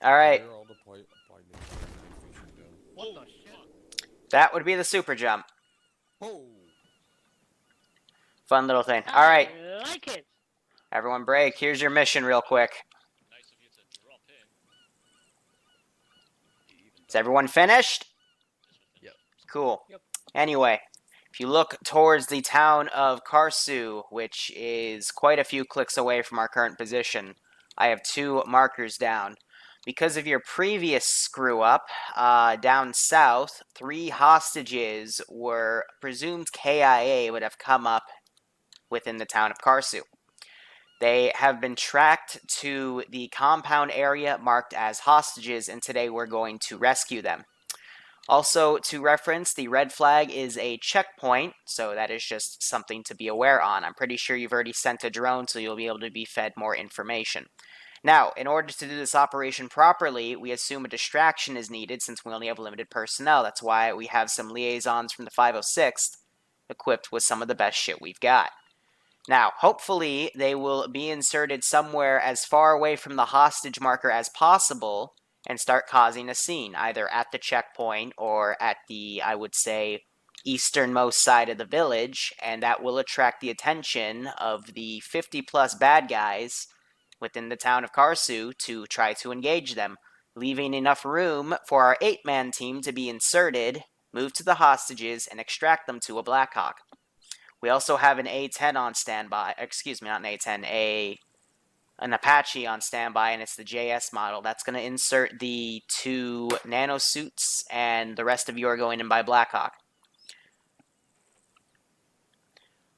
Alright, Where are all the binding facing down? What the shit? that would be the super jump. Oh! Fun little thing. Alright, I like it. everyone break. Here's your mission real quick. Nice of you to drop in. Is everyone finished? Yep. Cool. Yep. Anyway, if you look towards the town of Karsu, which is quite a few clicks away from our current position, I have 2 markers down. Because of your previous screw-up, down south, 3 hostages were presumed KIA would have come up within the town of Karsu. They have been tracked to the compound area marked as hostages, and today we're going to rescue them. Also, to reference, the red flag is a checkpoint, so that is just something to be aware on. I'm pretty sure you've already sent a drone, so you'll be able to be fed more information. Now, in order to do this operation properly, we assume a distraction is needed since we only have limited personnel. That's why we have some liaisons from the 506th equipped with some of the best shit we've got. Now, hopefully, they will be inserted somewhere as far away from the hostage marker as possible and start causing a scene, either at the checkpoint or at the, I would say, easternmost side of the village, and that will attract the attention of the 50-plus bad guys within the town of Karsu to try to engage them, leaving enough room for our 8-man team to be inserted, move to the hostages, and extract them to a Blackhawk. We also have an A-10 on standby. Excuse me, not an A-10, an Apache on standby, and it's the JS model. That's going to insert the 2 Nanosuits, and the rest of you are going in by Blackhawk.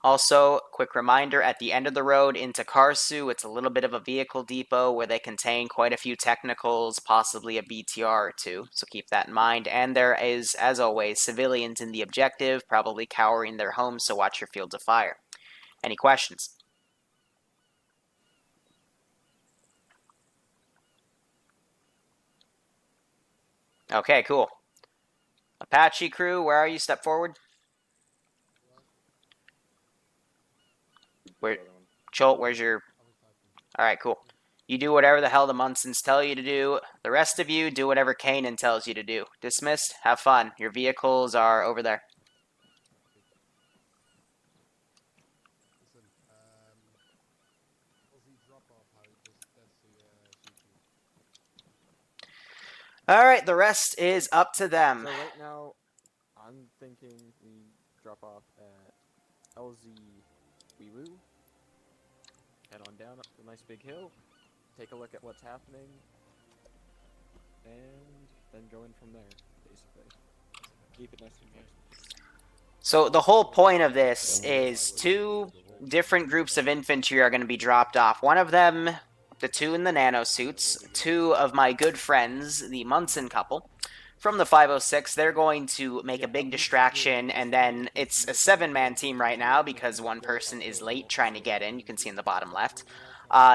Also, quick reminder, at the end of the road into Karsu, it's a little bit of a vehicle depot where they contain quite a few technicals, possibly a BTR or 2, so keep that in mind. And there is, as always, civilians in the objective, probably cowering their homes, so watch your fields of fire. Any questions? Okay, cool. Apache crew, where are you? Step forward. Cholt, where's your... Alright, cool. You do whatever the hell the Munsons tell you to do. The rest of you do whatever Kanan tells you to do. Dismissed. Have fun. Your vehicles are over there. Listen, Aussie drop off, Harry. That's the Alright, the rest is up to them. So right now, I'm thinking we drop off at Lcpl Liru, head on down up the nice big hill, take a look at what's happening, and then go in from there, basically. Keep it nice and nice. So the whole point of this is 2 different groups of infantry are going to be dropped off. One of them, the 2 in the nanosuits, 2 of my good friends, the Munson couple, from the 506, they're going to make a big distraction, and then it's a 7-man team right now because one person is late trying to get in. You can see in the bottom left.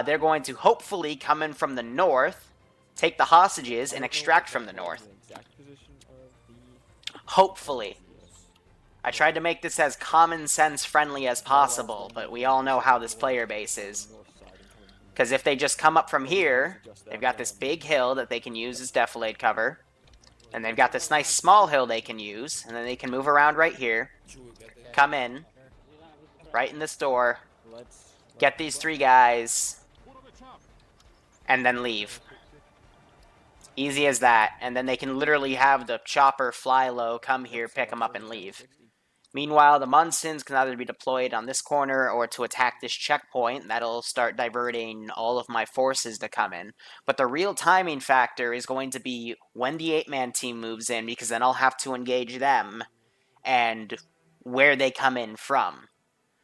They're going to hopefully come in from the north, take the hostages, and extract from the north. Hopefully. I tried to make this as common sense friendly as possible, but we all know how this player base is. Because if they just come up from here, they've got this big hill that they can use as defilade cover. And they've got this nice small hill they can use, and then they can move around right here, come in, right in this door, get these 3 guys, and then leave. Easy as that, and then they can literally have the chopper fly low, come here, pick them up, and leave. Meanwhile, the Munsons can either be deployed on this corner or to attack this checkpoint. That'll start diverting all of my forces to come in. But the real timing factor is going to be when the 8-man team moves in, because then I'll have to engage them and where they come in from.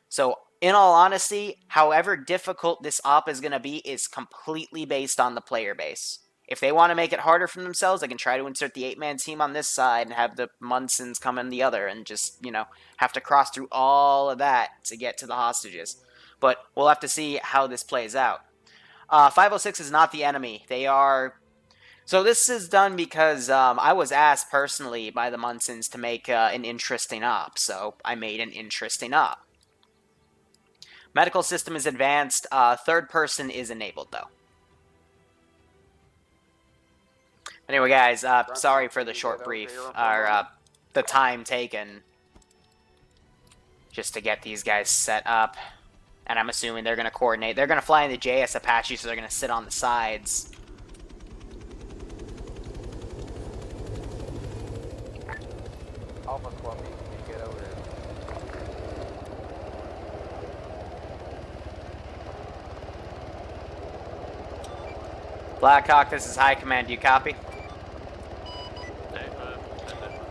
So, in all honesty, however difficult this op is going to be is completely based on the player base. If they want to make it harder for themselves, they can try to insert the 8-man team on this side and have the Munsons come in the other and just, have to cross through all of that to get to the hostages. But we'll have to see how this plays out. 506 is not the enemy. They are... So this is done because I was asked personally by the Munsons to make an interesting op, so I made an interesting op. Medical system is advanced. Third person is enabled, though. Anyway, guys, sorry for the short brief, or the time taken just to get these guys set up. And I'm assuming they're going to coordinate. They're going to fly in the JS Apache, so they're going to sit on the sides. Alpha Columbia, can you get over here? Blackhawk, this is High Command. Do you copy?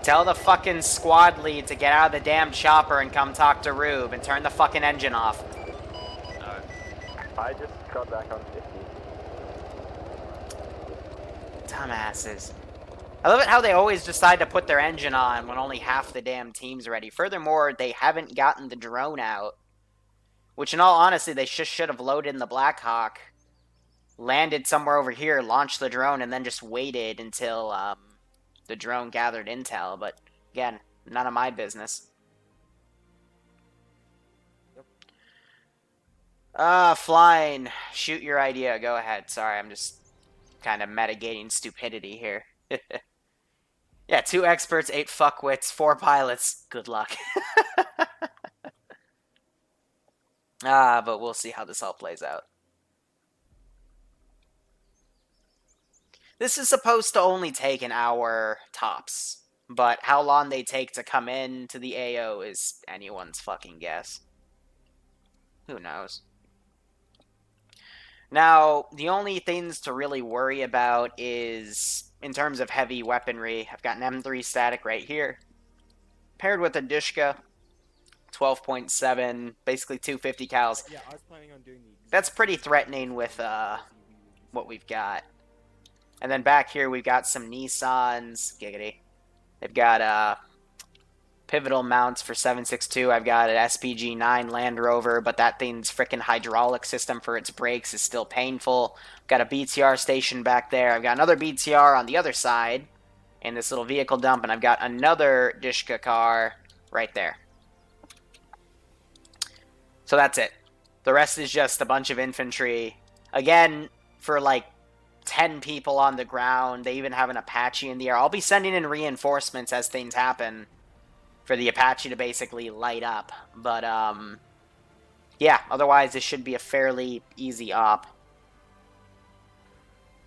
Tell the fucking squad lead to get out of the damn chopper and come talk to Rube and turn the fucking engine off. I just cut back on 50. Dumbasses. I love it how they always decide to put their engine on when only half the damn team's ready. Furthermore, they haven't gotten the drone out. Which, in all honesty, they just should have loaded in the Blackhawk, landed somewhere over here, launched the drone, and then just waited until the drone gathered intel. But, again, none of my business. Flying. Shoot your idea. Go ahead. Sorry, I'm just kind of mitigating stupidity here. Yeah, 2 experts, 8 fuckwits, 4 pilots. Good luck. But we'll see how this all plays out. This is supposed to only take an hour tops, but how long they take to come in to the AO is anyone's fucking guess. Who knows? Now, the only things to really worry about is, in terms of heavy weaponry, I've got an M3 static right here, paired with a Dishka, 12.7, basically 250 cals. Yeah, I was planning on doing the exact That's pretty same threatening with what we've got. And then back here we've got some Nissans, giggity. They've got pivotal mounts for 7.62. I've got an SPG-9 Land Rover, but that thing's freaking hydraulic system for its brakes is still painful. Got a BTR station back there. I've got another BTR on the other side in this little vehicle dump, and I've got another Dishka car right there. So that's it. The rest is just a bunch of infantry. Again, for like 10 people on the ground. They even have an Apache in the air. I'll be sending in reinforcements as things happen for the Apache to basically light up. But, yeah, otherwise this should be a fairly easy op.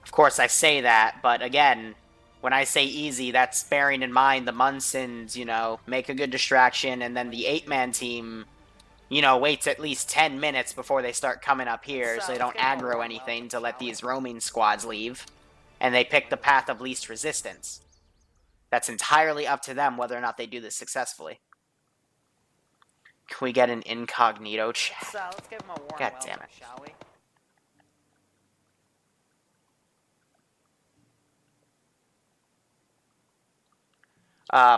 Of course, I say that, but again, when I say easy, that's bearing in mind the Munsons, you know, make a good distraction, and then the 8-man team, you know, waits at least 10 minutes before they start coming up here so they don't aggro anything to let these roaming squads leave. And they pick the path of least resistance. That's entirely up to them whether or not they do this successfully. Can we get an incognito chat? So, let's give him a warm God welcome, damn it. shall we?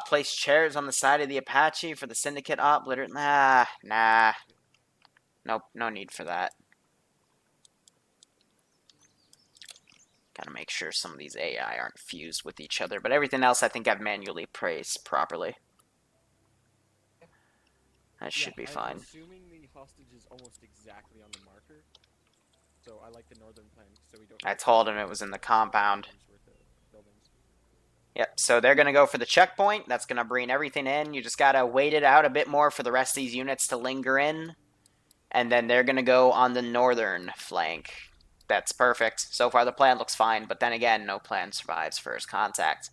Place chairs on the side of the Apache for the syndicate op. Nah. Nope, no need for that. Gotta make sure some of these AI aren't fused with each other, but everything else I think I've manually placed properly. That should be fine. I'm assuming the hostage is almost exactly on the marker, so I like the northern plan, so we don't... I told him it was in the compound. Yep, so they're going to go for the checkpoint. That's going to bring everything in. You just got to wait it out a bit more for the rest of these units to linger in. And then they're going to go on the northern flank. That's perfect. So far the plan looks fine, but then again, no plan survives first contact.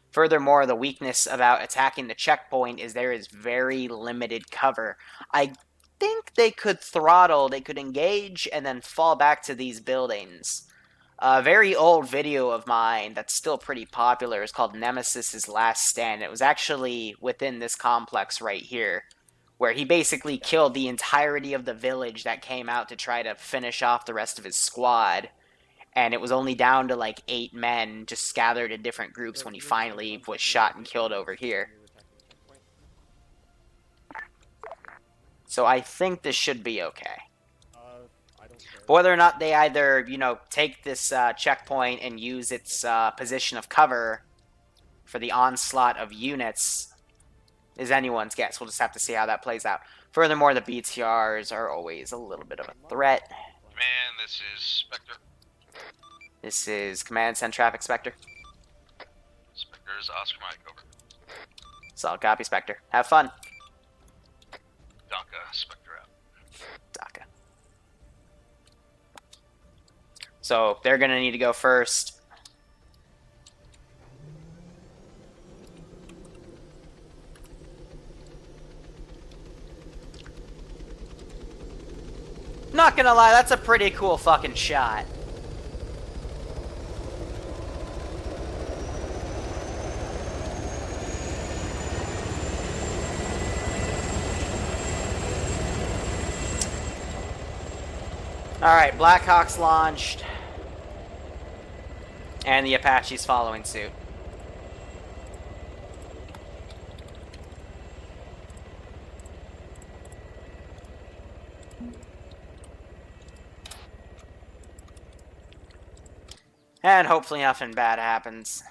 Furthermore, the weakness about attacking the checkpoint is there is very limited cover. I think they could throttle, they could engage, and then fall back to these buildings. A very old video of mine that's still pretty popular is called Nemesis's Last Stand. It was actually within this complex right here, where he basically killed the entirety of the village that came out to try to finish off the rest of his squad. And it was only down to like 8 men just scattered in different groups when he finally was shot and killed over here. So I think this should be okay. Whether or not they either, you know, take this checkpoint and use its position of cover for the onslaught of units is anyone's guess. We'll just have to see how that plays out. Furthermore, the BTRs are always a little bit of a threat. Man, this is Spectre. This is Command Send Traffic Spectre. is Oscar Mike, over. Solid copy, Spectre. Have fun. Donka, Spectre out. Daka. So they're gonna need to go first. Not gonna lie, that's a pretty cool fucking shot. Alright, Blackhawk's launched. And the Apache's following suit. And hopefully nothing bad happens.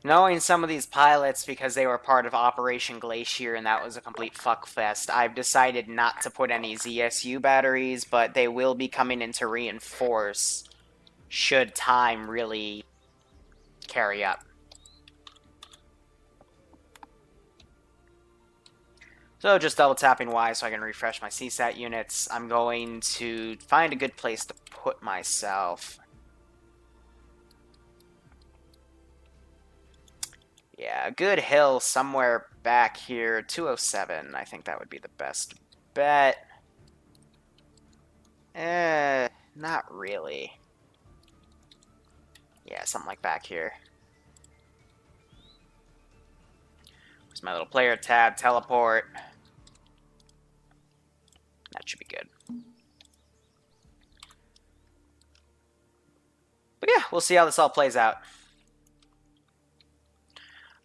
Knowing some of these pilots, because they were part of Operation Glacier and that was a complete fuckfest, I've decided not to put any ZSU batteries, but they will be coming in to reinforce should time really carry up. So just double tapping Y so I can refresh my CSAT units. I'm going to find a good place to put myself. Yeah, a good hill somewhere back here. 207, I think that would be the best bet. Not really. Yeah, something like back here. There's my little player tab, teleport. That should be good. But yeah, we'll see how this all plays out.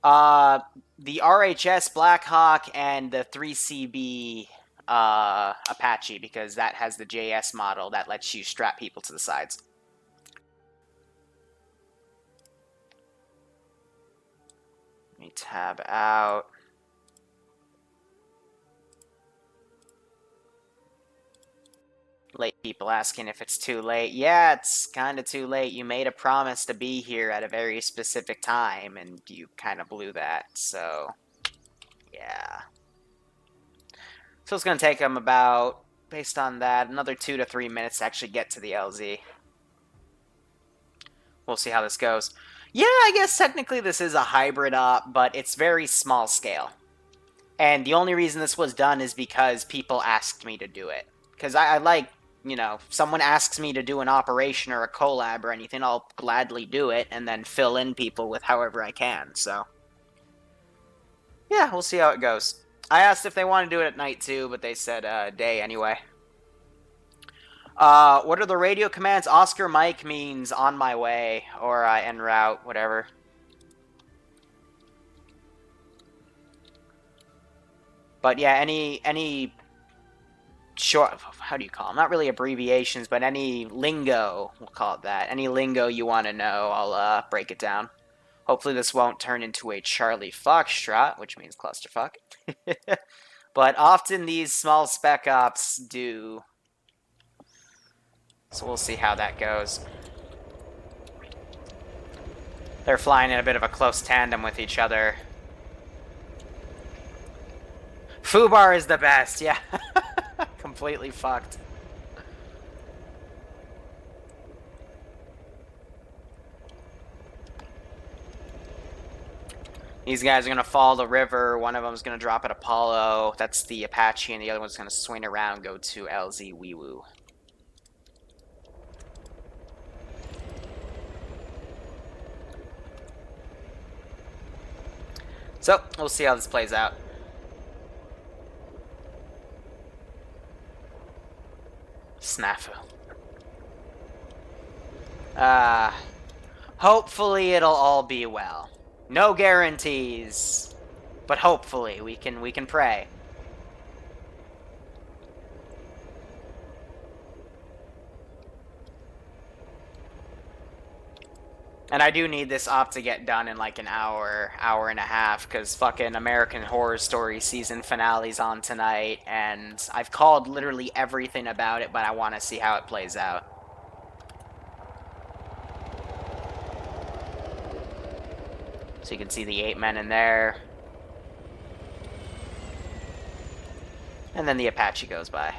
The RHS Blackhawk and the 3CB Apache, because that has the JS model that lets you strap people to the sides. Let me tab out. Late people asking if it's too late. Yeah, it's kind of too late. You made a promise to be here at a very specific time, and you kind of blew that, so yeah. So it's going to take them about, based on that, another 2 to 3 minutes to actually get to the LZ. We'll see how this goes. Yeah, I guess technically this is a hybrid op, but it's very small scale. And the only reason this was done is because people asked me to do it. Because I like, you know, if someone asks me to do an operation or a collab or anything, I'll gladly do it and then fill in people with however I can, so. Yeah, we'll see how it goes. I asked if they want to do it at night too, but they said day anyway. What are the radio commands? Oscar Mike means on my way, or en route, whatever. But yeah, any short, how do you call them? Not really abbreviations, but any lingo, we'll call it that. Any lingo you want to know, I'll break it down. Hopefully this won't turn into a Charlie Foxtrot, which means clusterfuck. But often these small spec ops do. So we'll see how that goes. They're flying in a bit of a close tandem with each other. Fubar is the best, yeah. Completely fucked. These guys are going to follow the river. One of them is going to drop at Apollo. That's the Apache, and the other one's going to swing around, go to LZ Weewoo. So, we'll see how this plays out. Snafu. Hopefully it'll all be well. No guarantees, but hopefully we can pray. And I do need this op to get done in like an hour, hour and a half, because fucking American Horror Story season finale's on tonight, and I've called literally everything about it, but I want to see how it plays out. So you can see the 8 men in there. And then the Apache goes by.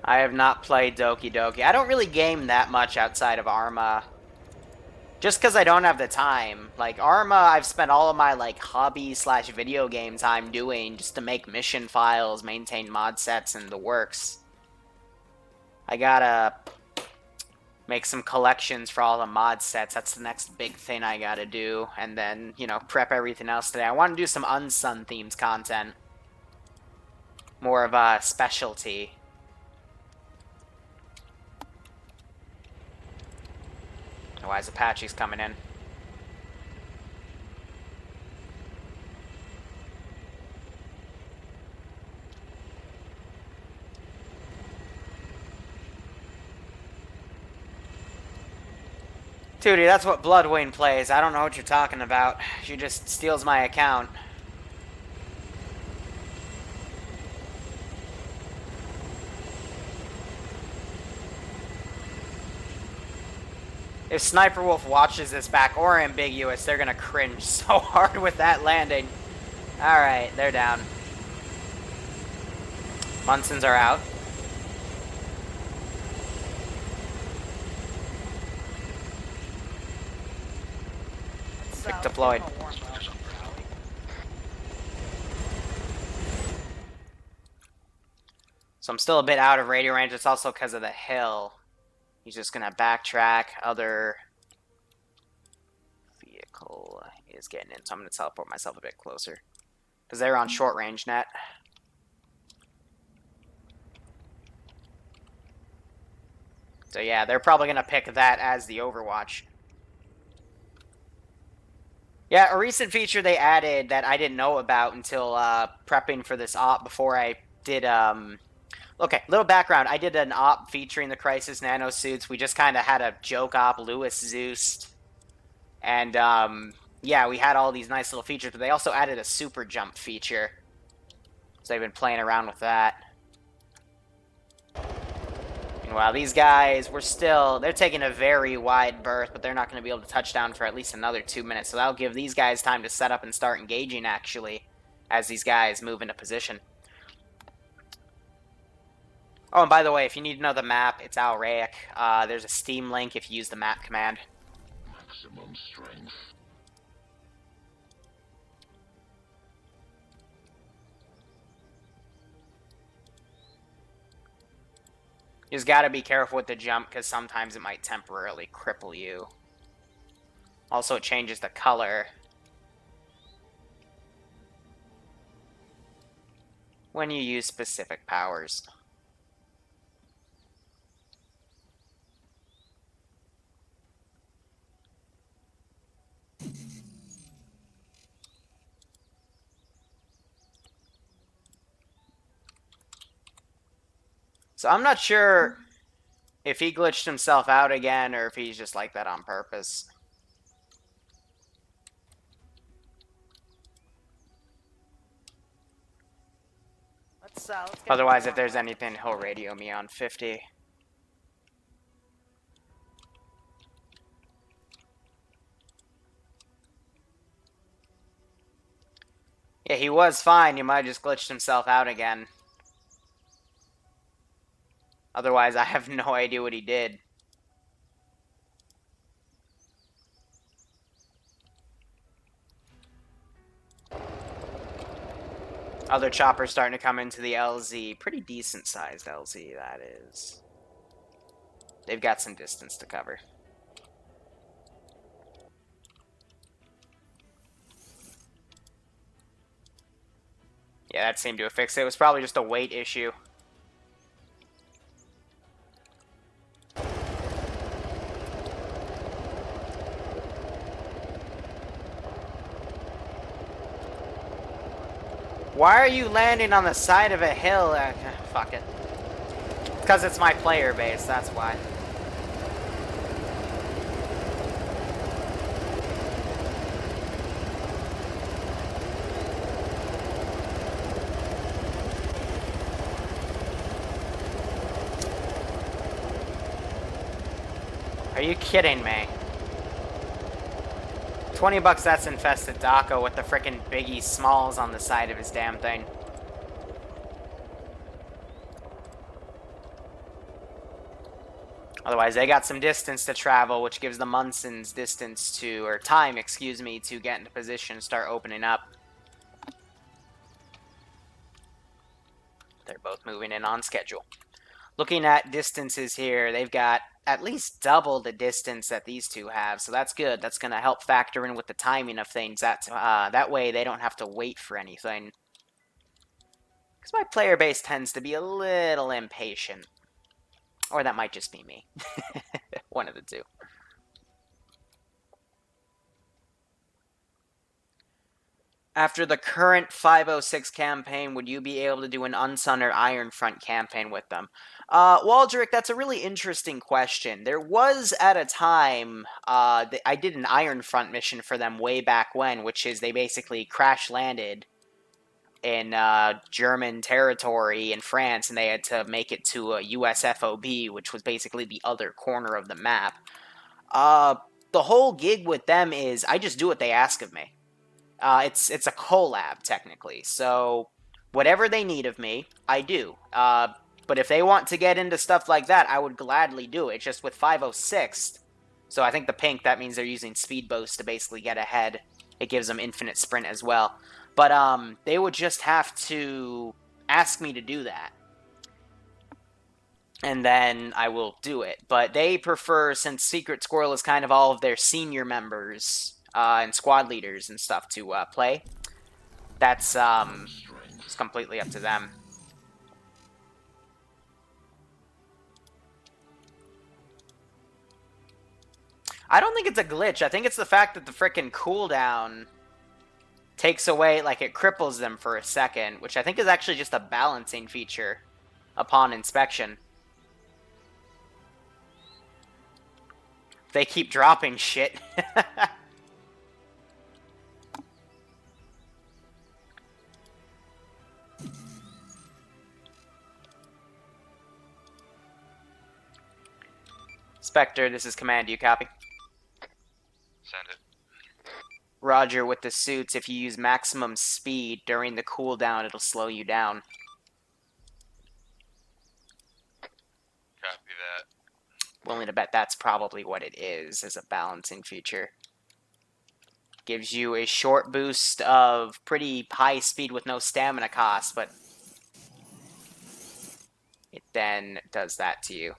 I have not played Doki Doki. I don't really game that much outside of Arma. Just because I don't have the time. Like, Arma, I've spent all of my, like, hobby/video game time doing just to make mission files, maintain mod sets, and the works. I gotta make some collections for all the mod sets. That's the next big thing I gotta do. And then, you know, prep everything else today. I want to do some Unsun themes content. More of a specialty. Otherwise, Apache's coming in. Dude, that's what Bloodwing plays. I don't know what you're talking about. She just steals my account. If Sniper Wolf watches this back, or Ambiguous, they're gonna cringe so hard with that landing. Alright, they're down. Munsons are out. Deployed. So I'm still a bit out of radio range. It's also because of the hill. He's just gonna backtrack. Other vehicle is getting in, so I'm gonna teleport myself a bit closer. Because they're on short range net. So yeah, they're probably gonna pick that as the Overwatch. Yeah, a recent feature they added that I didn't know about until prepping for this op before I did, okay, little background. I did an op featuring the Crisis Nanosuits. We just kind of had a joke op, Lewis Zeus. And, yeah, we had all these nice little features, but they also added a super jump feature. So they've been playing around with that. Meanwhile, these guys, they're taking a very wide berth, but they're not going to be able to touch down for at least another 2 minutes. So that'll give these guys time to set up and start engaging, actually, as these guys move into position. Oh, and by the way, if you need to know the map, it's Rayak. There's a Steam link if you use the map command. Maximum strength. You just gotta be careful with the jump, because sometimes it might temporarily cripple you. Also, it changes the color when you use specific powers. So I'm not sure if he glitched himself out again or if he's just like that on purpose. Let's get Otherwise, if there's anything, he'll radio me on 50. Yeah, he was fine. He might have just glitched himself out again. Otherwise, I have no idea what he did. Other choppers starting to come into the LZ. Pretty decent sized LZ, that is. They've got some distance to cover. Yeah, that seemed to have fixed it. It was probably just a weight issue. Why are you landing on the side of a hill? Fuck it. Because it's my player base, that's why. Are you kidding me? 20 bucks, that's infested Daco with the frickin' Biggie Smalls on the side of his damn thing. Otherwise, they got some distance to travel, which gives the Munsons distance to, or time, excuse me, to get into position and start opening up. They're both moving in on schedule. Looking at distances here, they've got at least double the distance that these two have, so that's good. That's going to help factor in with the timing of things. That way they don't have to wait for anything. Because my player base tends to be a little impatient. Or that might just be me. One of the two. After the current 506 campaign, would you be able to do an Unsun or Ironfront campaign with them? Waldrick, that's a really interesting question. There was at a time, I did an Ironfront mission for them way back when, which is they basically crash-landed in German territory in France, and they had to make it to a US FOB, which was basically the other corner of the map. The whole gig with them is I just do what they ask of me. It's a collab, technically, so whatever they need of me, I do. But if they want to get into stuff like that, I would gladly do it. It's just with 506, so I think the pink, that means they're using speed boost to basically get ahead. It gives them infinite sprint as well. But they would just have to ask me to do that. And then I will do it. But they prefer, since Secret Squirrel is kind of all of their senior members and squad leaders and stuff to play, that's it's completely up to them. I don't think it's a glitch. I think it's the fact that the frickin' cooldown takes away, like, it cripples them for a second, which I think is actually just a balancing feature upon inspection. They keep dropping shit. Spectre, this is command. Do you copy? Send it. Roger, with the suits, if you use maximum speed during the cooldown, it'll slow you down. Copy that. Willing to bet that's probably what it is, as a balancing feature. Gives you a short boost of pretty high speed with no stamina cost, but it then does that to you.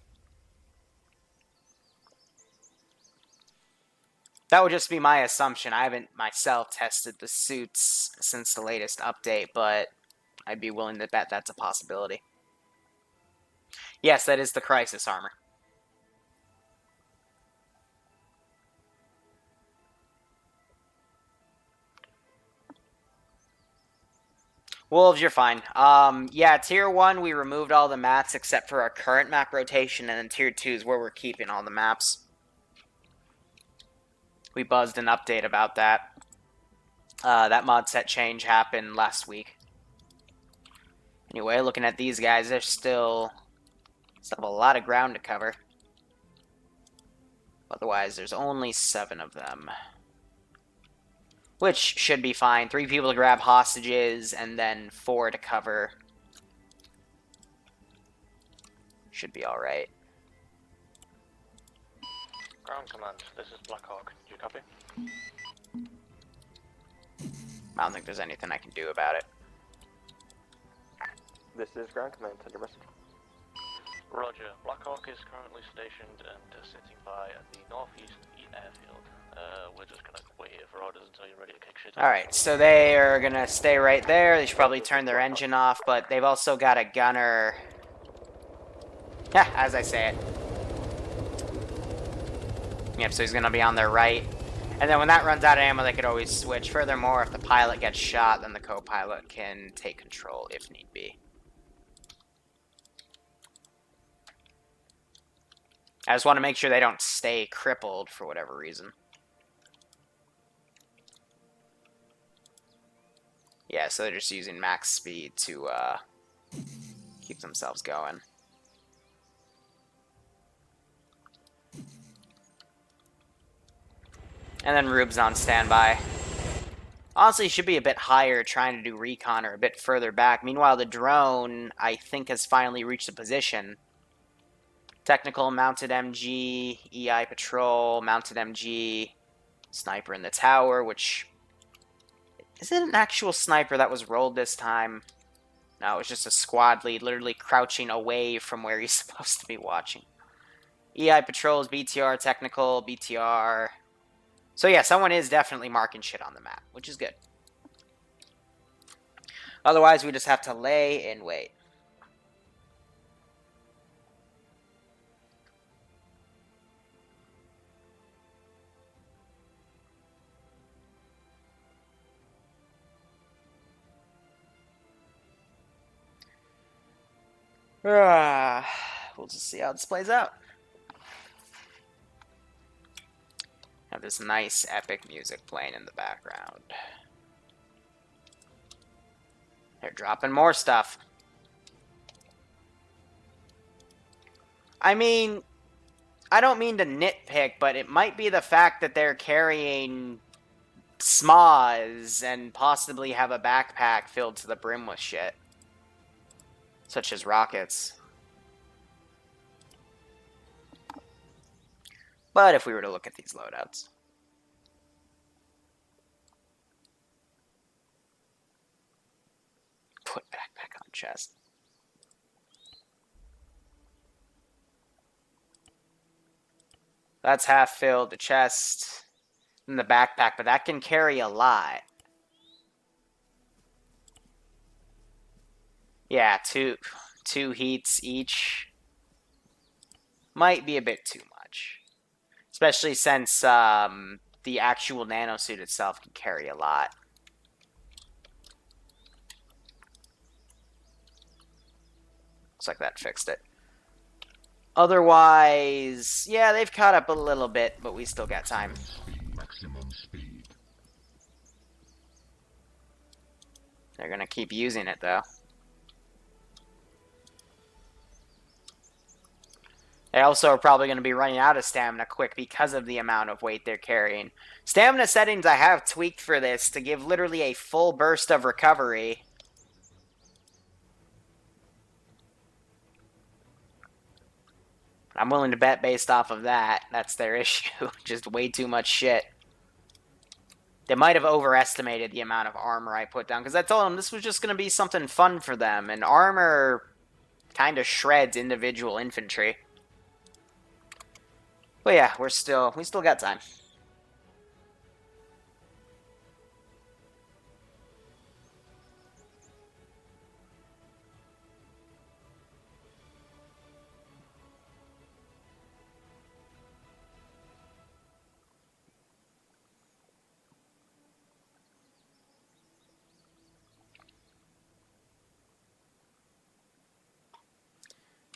That would just be my assumption. I haven't myself tested the suits since the latest update, but I'd be willing to bet that's a possibility. Yes, that is the Crisis armor. Wolves, you're fine. Yeah, Tier 1, we removed all the maps except for our current map rotation, and then Tier 2 is where we're keeping all the maps. We buzzed an update about that. That mod set change happened last week. Anyway, looking at these guys, they're still have a lot of ground to cover. Otherwise, there's only 7 of them. Which should be fine. 3 people to grab hostages, and then 4 to cover. Should be alright. Ground command, this is Blackhawk. Do you copy? I don't think there's anything I can do about it. This is ground command. Send your message. Roger. Blackhawk is currently stationed and sitting by at the northeast airfield. We're just gonna wait here for orders until you're ready to kick shit. Alright, so they are gonna stay right there. They should probably turn their engine off, but they've also got a gunner. Yeah, as I say it. Yep, so he's gonna be on their right. And then when that runs out of ammo, they could always switch. Furthermore, if the pilot gets shot, then the co-pilot can take control if need be. I just want to make sure they don't stay crippled for whatever reason. Yeah, so they're just using max speed to keep themselves going. And then Rube's on standby. Honestly, should be a bit higher trying to do recon or a bit further back. Meanwhile, the drone, I think, has finally reached a position. Technical, mounted MG, EI patrol, mounted MG, sniper in the tower, which... Is it an actual sniper that was rolled this time? No, it was just a squad lead literally crouching away from where he's supposed to be watching. EI patrols, BTR, technical, BTR. So yeah, someone is definitely marking shit on the map, which is good. Otherwise, we just have to lay and wait. We'll just see how this plays out. Have this nice epic music playing in the background. They're dropping more stuff. I mean, I don't mean to nitpick, but it might be the fact that they're carrying SMAs and possibly have a backpack filled to the brim with shit. Such as rockets. But if we were to look at these loadouts... Put backpack on chest. That's half filled, the chest, and the backpack, but that can carry a lot. Yeah, two heats each. Might be a bit too much. Especially since the actual nanosuit itself can carry a lot. Looks like that fixed it. Otherwise, yeah, they've caught up a little bit, but we still got time. Maximum speed. They're gonna keep using it, though. They also are probably going to be running out of stamina quick because of the amount of weight they're carrying. Stamina settings I have tweaked for this to give literally a full burst of recovery. I'm willing to bet based off of that, that's their issue. Just way too much shit. They might have overestimated the amount of armor I put down, because I told them this was just going to be something fun for them, and armor kind of shreds individual infantry. But yeah, we still got time.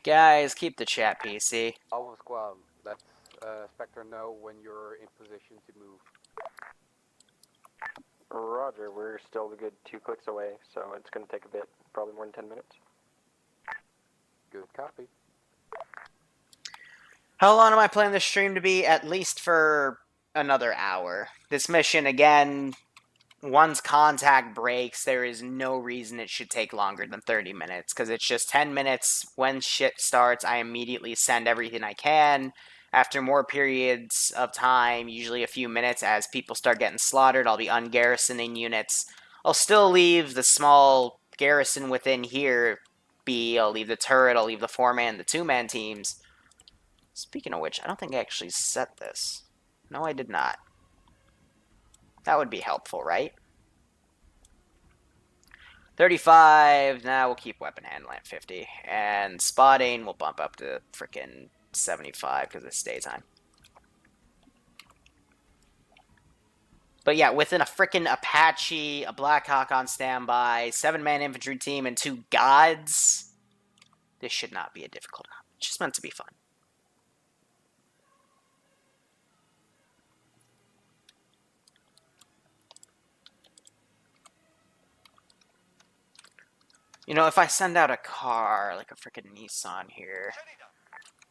Guys, keep the chat PC. Alpha Squad, let Spectre know when you're in position to move. Roger, we're still a good 2 clicks away, so it's going to take a bit, probably more than 10 minutes. Good copy. How long am I planning this stream to be? At least for another hour. This mission, again, once contact breaks, there is no reason it should take longer than 30 minutes, because it's just 10 minutes. When shit starts, I immediately send everything I can. After more periods of time, usually a few minutes, as people start getting slaughtered, I'll be ungarrisoning units. I'll still leave the small garrison within here be. I'll leave the turret, I'll leave the 4-man, the 2-man teams. Speaking of which, I don't think I actually set this. No, I did not. That would be helpful, right? 35, now we'll keep weapon handling at 50. And spotting, we'll bump up to frickin' 75 because it's daytime. But yeah, within a frickin' Apache, a Blackhawk on standby, 7-man infantry team, and 2 gods, this should not be a difficult one. It's just meant to be fun. You know, if I send out a car, like a frickin' Nissan here,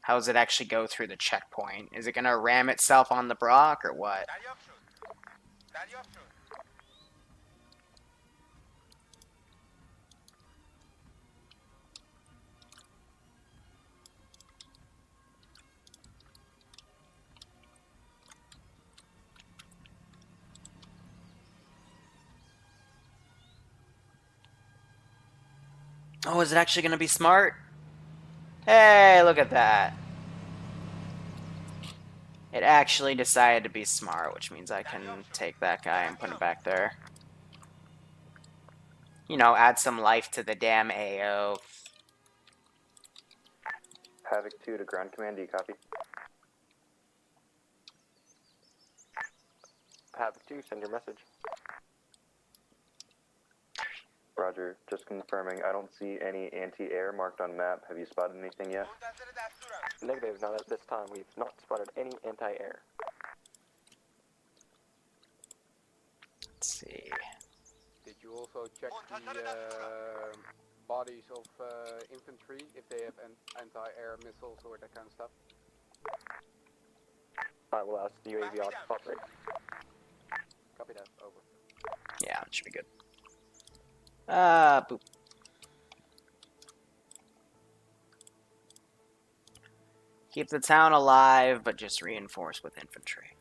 how does it actually go through the checkpoint? Is it gonna ram itself on the Brock, or what? Oh, is it actually going to be smart? Hey, look at that. It actually decided to be smart, which means I can take that guy and put him back there. You know, add some life to the damn AO. Havoc 2 to ground command, do you copy? Havoc 2, send your message. Roger, just confirming, I don't see any anti-air marked on map. Have you spotted anything yet? Negative, not at this time. We've not spotted any anti-air. Let's see. Did you also check the bodies of infantry, if they have anti-air missiles or that kind of stuff? I will ask the UAV off operate. Copy that, over. Yeah, it should be good. Boop. Keep the town alive, but just reinforce with infantry.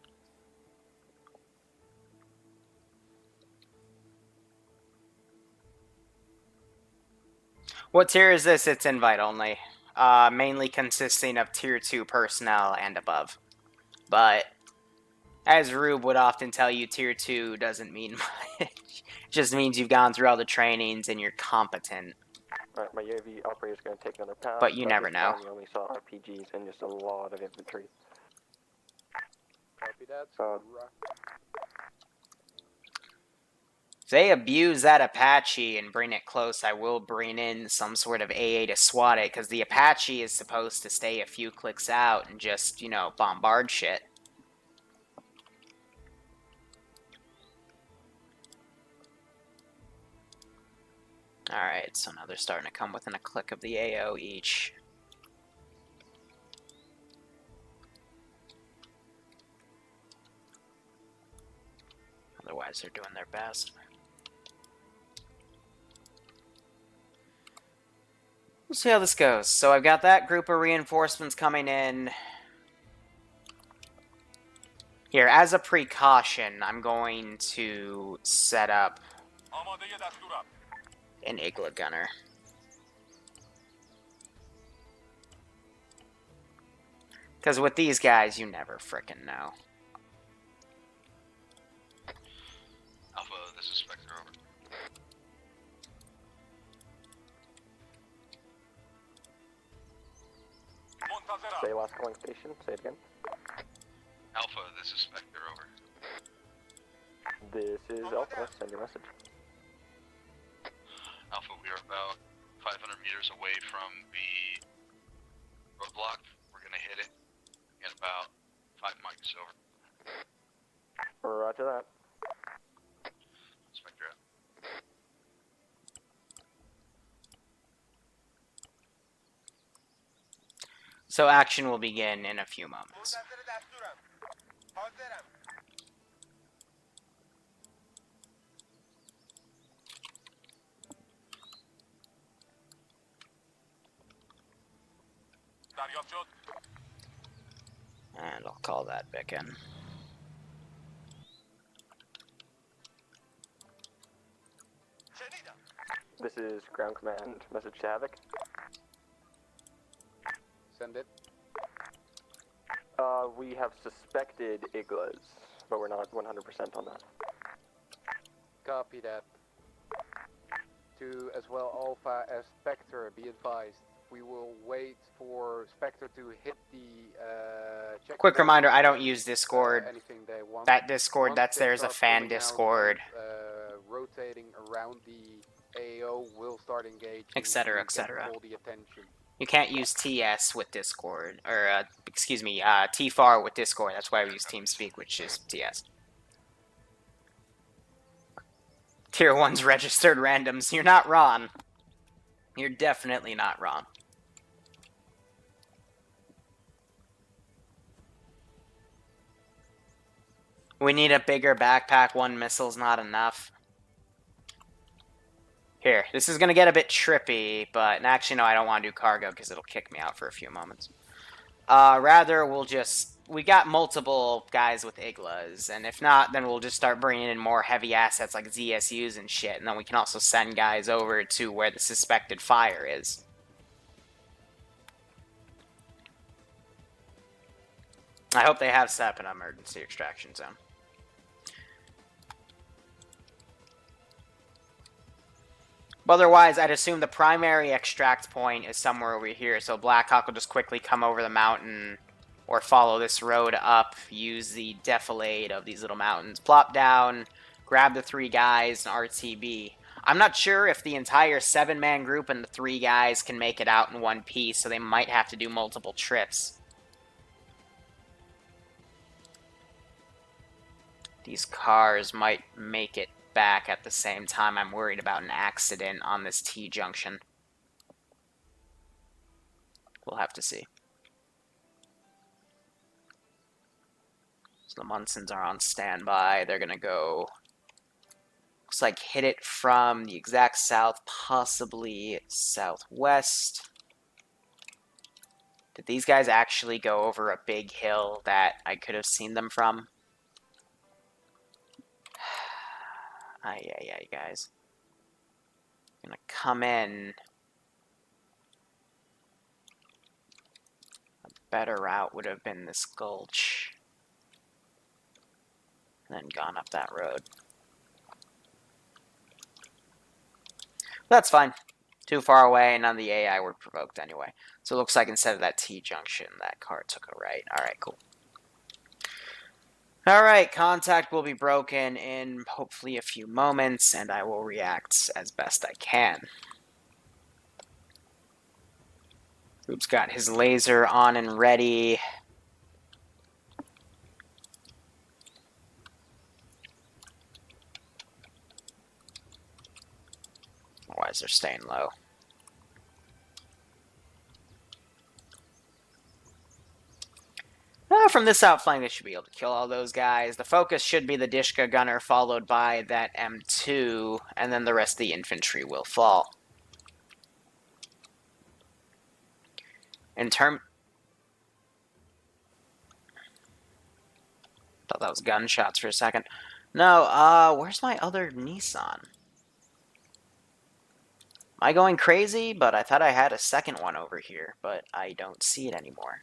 What tier is this? It's invite only. Mainly consisting of tier 2 personnel and above. But, as Rube would often tell you, tier 2 doesn't mean much. It just means you've gone through all the trainings and you're competent. Alright, my UAV operator is going to take another pass. But you never this know. time we only saw RPGs and just a lot of infantry. Copy that. If they abuse that Apache and bring it close, I will bring in some sort of AA to SWAT it, because the Apache is supposed to stay a few clicks out and just, you know, bombard shit. Alright, so now they're starting to come within a click of the AO each. Otherwise, they're doing their best. We'll see how this goes. So I've got that group of reinforcements coming in. Here, as a precaution, I'm going to set up an Igla gunner. Because with these guys, you never frickin' know. Alpha, this is Spectre, over. Say last calling station, say it again. Alpha, this is Spectre, over. This is Alpha, send your message. Alpha, we are about 500 meters away from the roadblock. We're gonna hit it in about 5 mics, over. Roger that. Spectre out. So action will begin in a few moments. And I'll call that back in. This is ground command, message to Havoc. Send it. We have suspected Iglas, but we're not 100% on that. Copy that. To as well Alpha as Spectre, be advised. We will wait for Spectre to hit the check. Quick reminder, I don't use Discord. Anything they want. That Discord Once that's they there is a start fan pulling out Discord, and, rotating around the AO, will start engaging. etc., to etc. get all the attention. You can't use TS with Discord, or, excuse me, TFAR with Discord. That's why we use TeamSpeak, which is TS. Tier 1's registered randoms. You're not wrong. You're definitely not wrong. We need a bigger backpack. One missile's not enough. Here, this is going to get a bit trippy, but actually, no, I don't want to do cargo because it'll kick me out for a few moments. Rather, we'll just... We got multiple guys with Iglas, and if not, then we'll just start bringing in more heavy assets like ZSUs and shit, and then we can also send guys over to where the suspected fire is. I hope they have set up an emergency extraction zone. Otherwise, I'd assume the primary extract point is somewhere over here, so Blackhawk will just quickly come over the mountain or follow this road up, use the defilade of these little mountains, plop down, grab the 3 guys, and RTB. I'm not sure if the entire 7-man group and the 3 guys can make it out in one piece, so they might have to do multiple trips. These cars might make it back at the same time. I'm worried about an accident on this T-junction. We'll have to see. So the Munsons are on standby. They're gonna go... Looks like hit it from the exact south, possibly southwest. Did these guys actually go over a big hill that I could have seen them from? Ay, guys. Gonna come in. A better route would have been this gulch. And then gone up that road. That's fine. Too far away, and none of the AI were provoked anyway. So it looks like instead of that T-junction, that car took a right. Alright, cool. Alright, contact will be broken in hopefully a few moments, and I will react as best I can. Group's got his laser on and ready. Otherwise, they're staying low. From this outflank, they should be able to kill all those guys. The focus should be the Dishka gunner, followed by that M2, and then the rest of the infantry will fall. In term... Thought that was gunshots for a second. No, where's my other Nissan? Am I going crazy? But I thought I had a second one over here, but I don't see it anymore.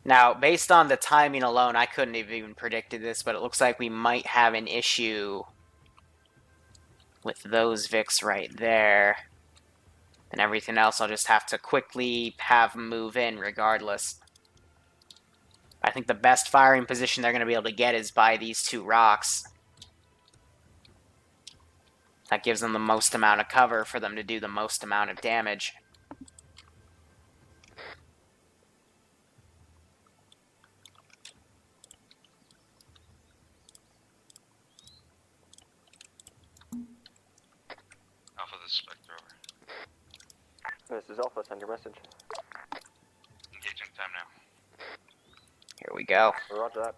Now, based on the timing alone, I couldn't have even predicted this, but it looks like we might have an issue with those Vics right there. And everything else I'll just have to quickly have move in regardless. I think the best firing position they're going to be able to get is by these 2 rocks. That gives them the most amount of cover for them to do the most amount of damage. Alpha, this is Spectre over. This is Alpha, send your message. Engaging time now. Here we go. Roger that.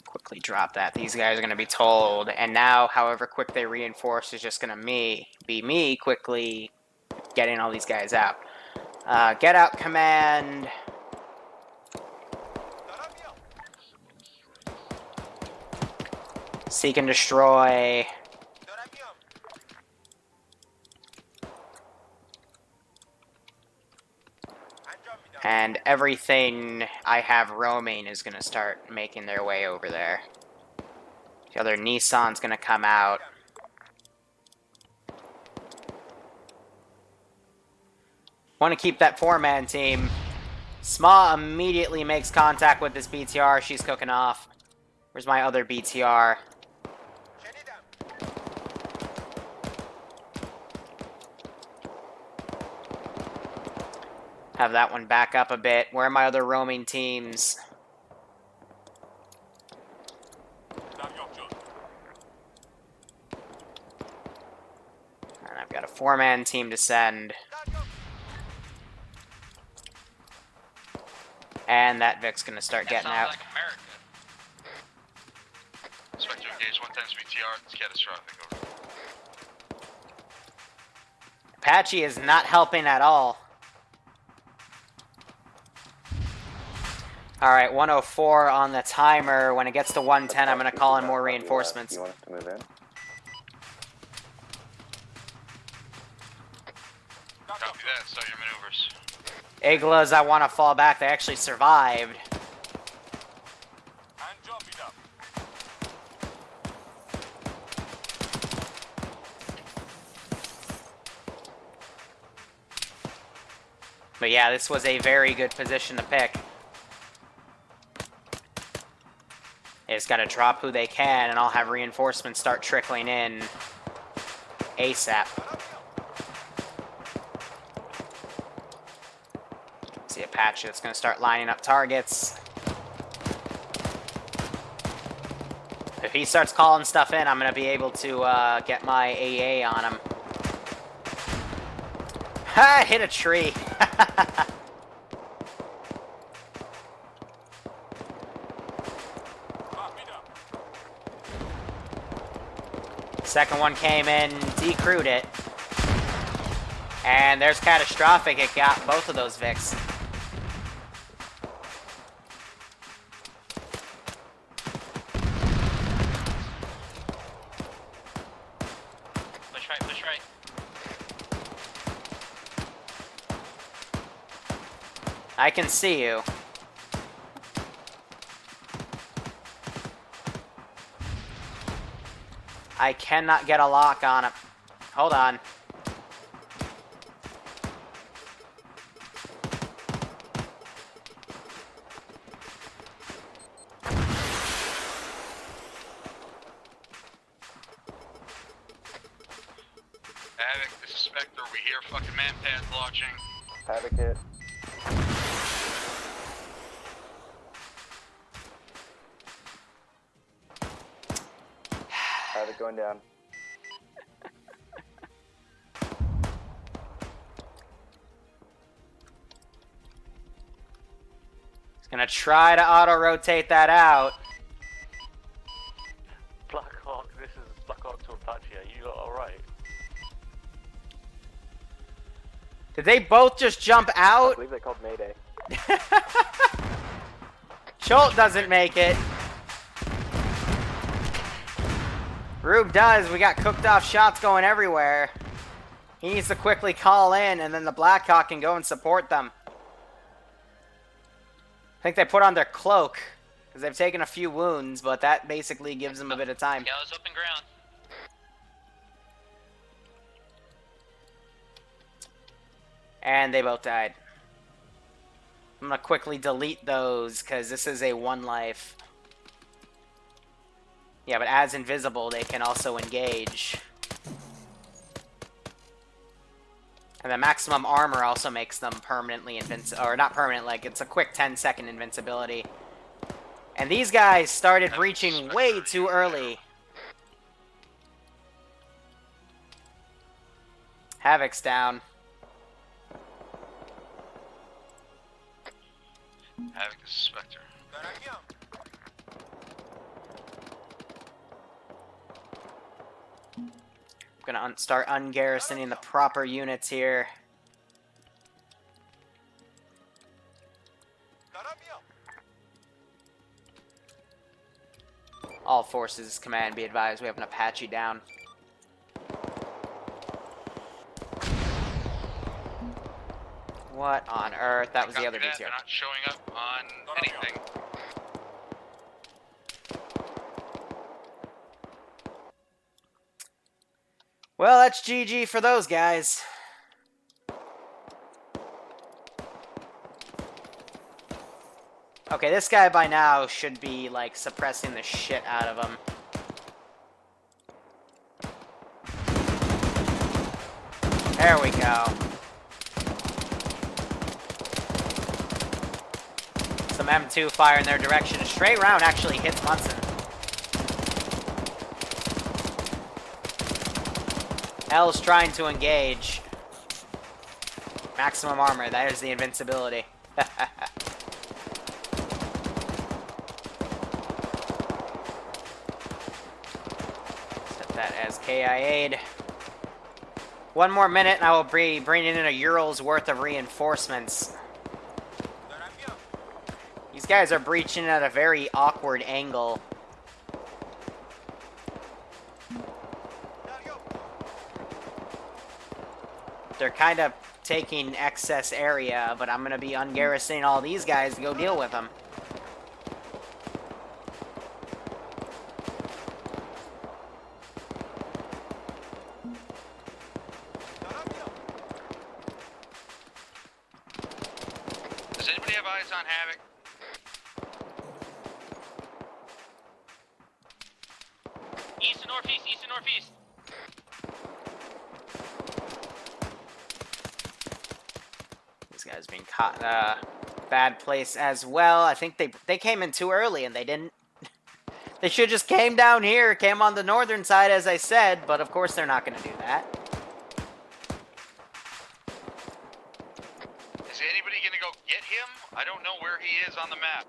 Quickly drop that. These guys are going to be told. And now, however quick they reinforce is just going to be me quickly getting all these guys out. Get out command. Seek and destroy. And everything I have roaming is going to start making their way over there. The other Nissan's going to come out. Want to keep that 4-man team. Sma immediately makes contact with this BTR. She's cooking off. Where's my other BTR? Have that one back up a bit. Where are my other roaming teams? And I've got a 4-man team to send. And that Vic's gonna start getting out. Like America. Spectre engage 1 times BTR. It's catastrophic. Over. Apache is not helping at all. Alright, 104 on the timer. When it gets to 110, I'm gonna call in more reinforcements. You want us to move in? Copy that. Start your maneuvers. Iglas, I want to fall back. They actually survived. But yeah, this was a very good position to pick. They just got to drop who they can, and I'll have reinforcements start trickling in ASAP. See Apache that's going to start lining up targets. If he starts calling stuff in, I'm going to be able to get my AA on him. Ha! Hit a tree. Second one came in, decrewed it. And there's catastrophic. It got both of those Vics. Push right, push right. I can see you. I cannot get a lock on him. Hold on. Havoc, this is Spectre. We hear fucking man pads launching. Havoc hit. Havoc going down. He's gonna try to auto-rotate that out. Blackhawk, this is Blackhawk to Apache. Are you alright? Did they both just jump I out? believe they called Mayday. Schult doesn't make it. Rube does. We got cooked off shots going everywhere. He needs to quickly call in, and then the Blackhawk can go and support them. I think they put on their cloak, because they've taken a few wounds, but that basically gives them a bit of time. Gallows up and ground. And they both died. I'm going to quickly delete those, because this is a 1 life. Yeah, but as invisible, they can also engage. And the maximum armor also makes them permanently invincible. Or not permanent, like, it's a quick 10-second invincibility. And these guys started breaching way too early. Havoc's down. Havoc is a Spectre. I'm gonna start ungarrisoning the proper units here. All forces, command, be advised, we have an Apache down. What on earth? That was the other BTR. They're not showing up on anything. Well, that's GG for those guys. Okay, this guy by now should be, like, suppressing the shit out of him. There we go. Some M2 fire in their direction. A straight round actually hits Munson. L's trying to engage. Maximum armor. That is the invincibility. Set that as KIA'd. One more minute and I will be bringing in a Ural's worth of reinforcements. These guys are breaching at a very awkward angle. They're kind of taking excess area, but I'm going to be ungarrisoning all these guys to go deal with them. Does anybody have eyes on Havoc? East and northeast, east and northeast. These guys being caught in a bad place as well. I think they came in too early and they didn't. They should just came down here, came on the northern side as I said, but of course they're not going to do that. Is anybody gonna go get him? I don't know where he is on the map.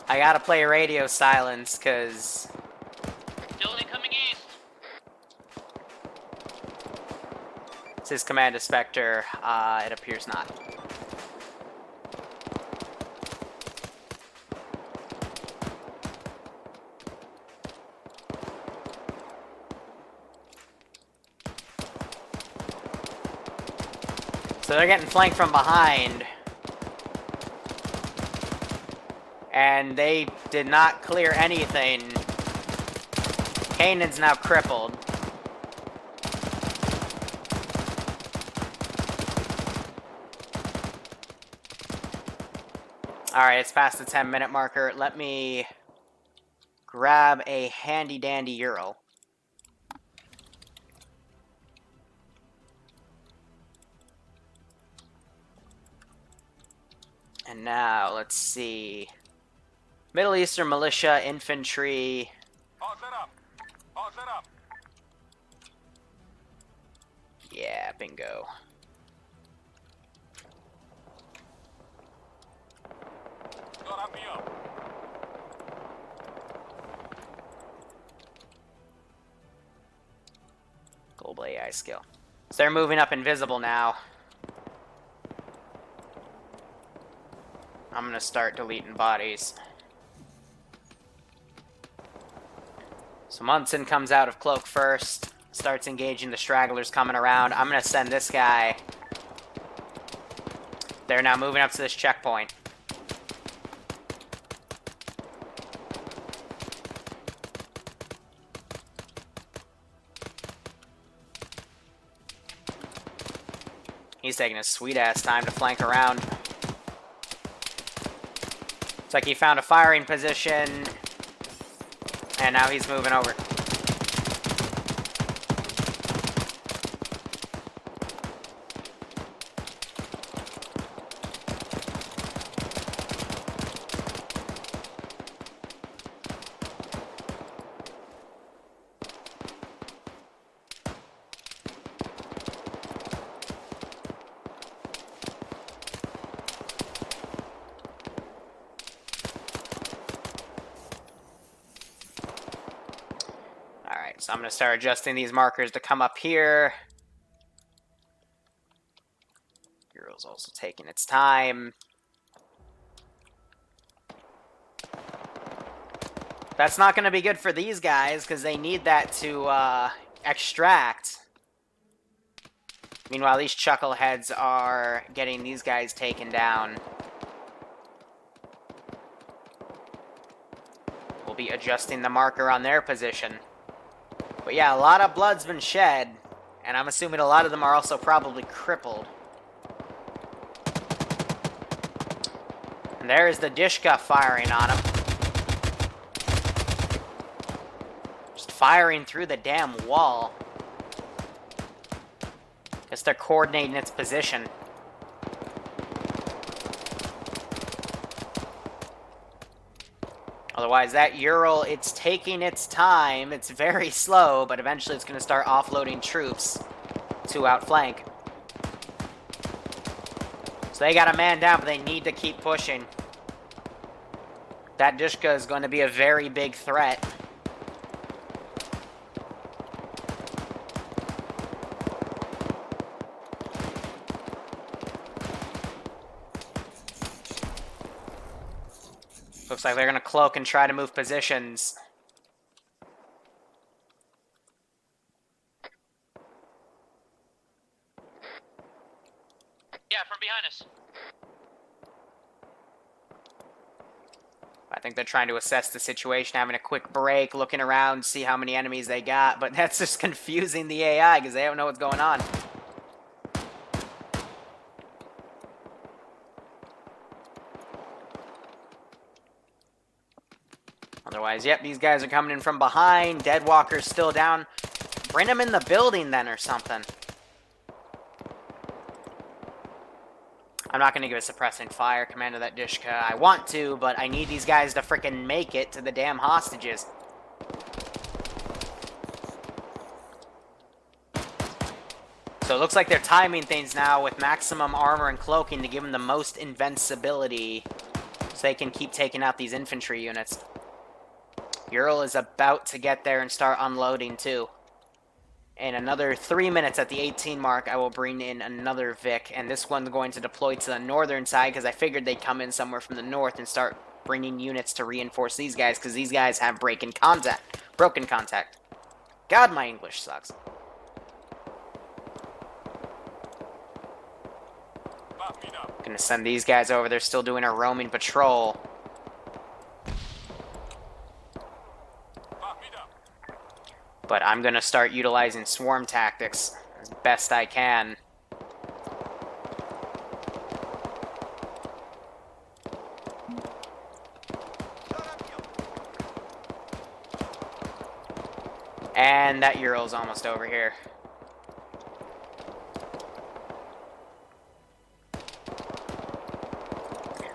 I gotta play radio silence, because... Still incoming east. This is Commander Spectre. It appears not. So they're getting flanked from behind. And they did not clear anything. Kanan's now crippled. Alright, it's past the 10-minute marker. Let me grab a handy-dandy Euro. And now, let's see. Middle Eastern militia, infantry. All set up. All set up. Yeah, bingo. Global AI skill. So they're moving up invisible now. I'm gonna start deleting bodies. So Munson comes out of cloak first, starts engaging the stragglers coming around. I'm gonna send this guy. They're now moving up to this checkpoint. He's taking a sweet-ass time to flank around. It's like he found a firing position, and now he's moving over. So I'm going to start adjusting these markers to come up here. Euro's also taking its time. That's not going to be good for these guys, because they need that to extract. Meanwhile, these chuckleheads are getting these guys taken down. We'll be adjusting the marker on their position. But yeah, a lot of blood's been shed. And I'm assuming a lot of them are also probably crippled. And there is the Dishka firing on him. Just firing through the damn wall. Guess they're coordinating its position. Otherwise, that Ural, it's taking its time. It's very slow, but eventually it's going to start offloading troops to outflank. So they got a man down, but they need to keep pushing. That Dishka is going to be a very big threat. Looks like they're going to cloak and try to move positions. Yeah, from behind us. I think they're trying to assess the situation, having a quick break, looking around, see how many enemies they got. But that's just confusing the AI because they don't know what's going on. Otherwise, yep, these guys are coming in from behind. Deadwalker's still down. Bring them in the building then or something. I'm not going to give a suppressing fire command to that Dishka. I want to, but I need these guys to frickin' make it to the damn hostages. So it looks like they're timing things now with maximum armor and cloaking to give them the most invincibility so they can keep taking out these infantry units. Ural is about to get there and start unloading too. In another 3 minutes at the 18 mark, I will bring in another Vic, and this one's going to deploy to the northern side because I figured they'd come in somewhere from the north and start bringing units to reinforce these guys because these guys have broken contact. God, my English sucks. Gonna send these guys over. They're still doing a roaming patrol. But I'm gonna start utilizing swarm tactics as best I can. And that Ural's almost over here.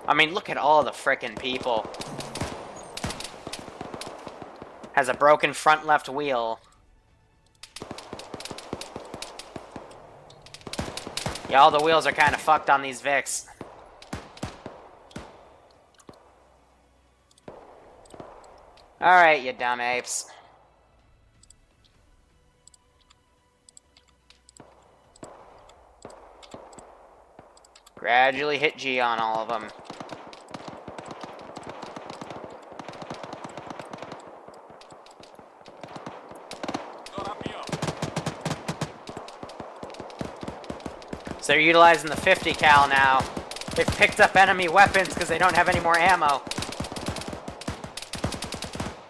I mean, look at all the frickin' people. Has a broken front left wheel. Yeah, all the wheels are kind of fucked on these Vics. Alright, you dumb apes. Gradually hit G on all of them. So they're utilizing the 50 cal now. They've picked up enemy weapons because they don't have any more ammo.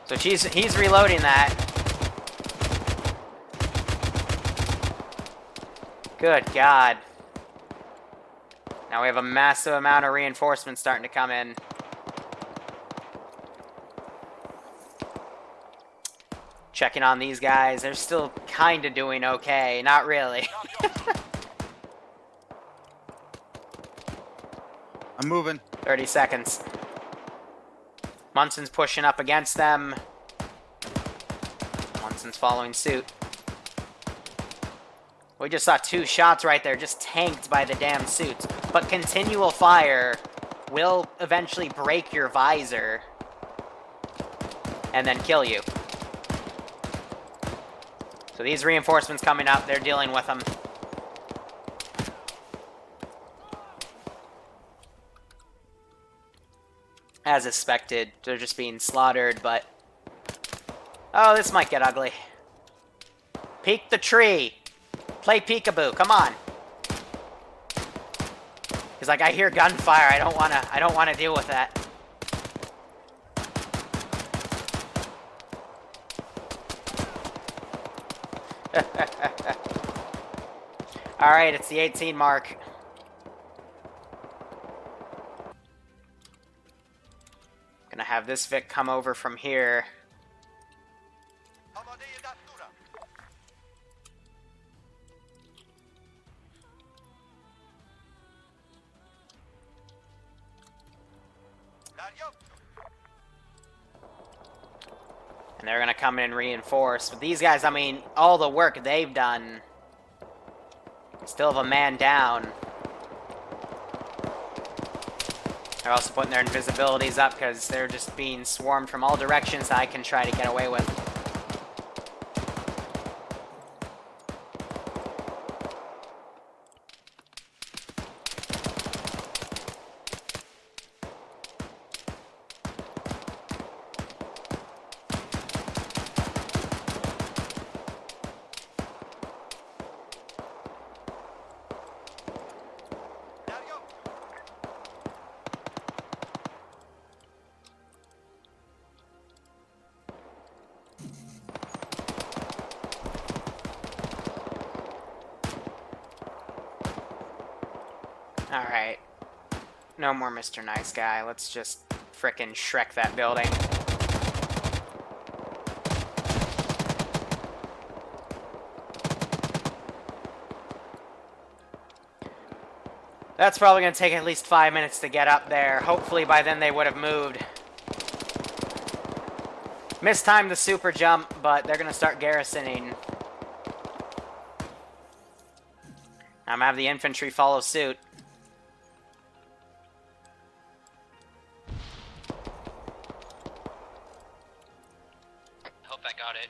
So he's reloading that. Good God. Now we have a massive amount of reinforcements starting to come in. Checking on these guys. They're still kind of doing okay. Not really. I'm moving. 30 seconds. Munson's pushing up against them. Munson's following suit. We just saw 2 shots right there, just tanked by the damn suits. But continual fire will eventually break your visor and then kill you. So these reinforcements coming up, they're dealing with them. As expected, they're just being slaughtered, but... Oh, this might get ugly. Peek the tree! Play peekaboo, come on! He's like, I hear gunfire, I don't wanna deal with that. Alright, it's the 18 mark. Gonna have this Vic come over from here. And they're gonna come in and reinforce. But these guys, I mean, all the work they've done. Still have a man down. They're also putting their invisibilities up because they're just being swarmed from all directions that I can try to get away with. Alright. No more Mr. Nice Guy. Let's just frickin' Shrek that building. That's probably going to take at least 5 minutes to get up there. Hopefully by then they would have moved. Mistimed the super jump, but they're going to start garrisoning. I'm going to have the infantry follow suit. Hope I got it.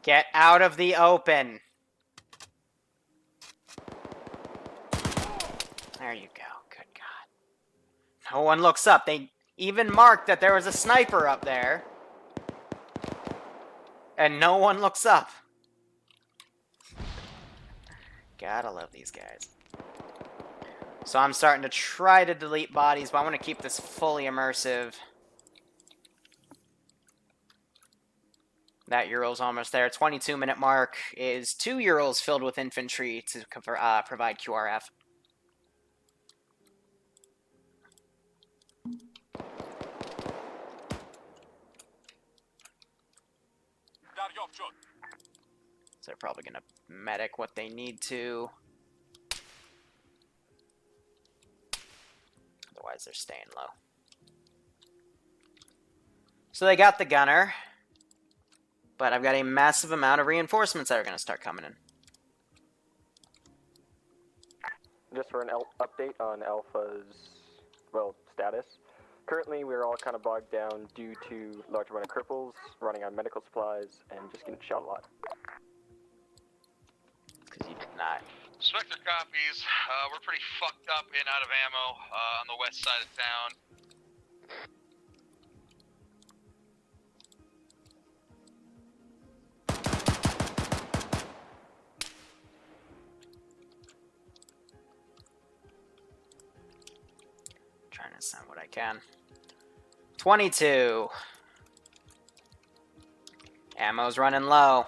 Get out of the open. There you go. Good God. No one looks up. They even marked that there was a sniper up there. And no one looks up. Gotta love these guys. So I'm starting to try to delete bodies, but I want to keep this fully immersive. That Ural's almost there. 22-minute mark is 2 Urals filled with infantry to provide QRF. So they're probably going to medic what they need to. Otherwise, they're staying low. So they got the gunner. But I've got a massive amount of reinforcements that are going to start coming in. Just for an update on Alpha's, well, status. Currently, we're all kind of bogged down due to large amount of cripples, running on medical supplies, and just getting shot a lot. Because you did not. Spectre copies. We're pretty fucked up and out of ammo on the west side of town. Trying to send what I can. 22. Ammo's running low.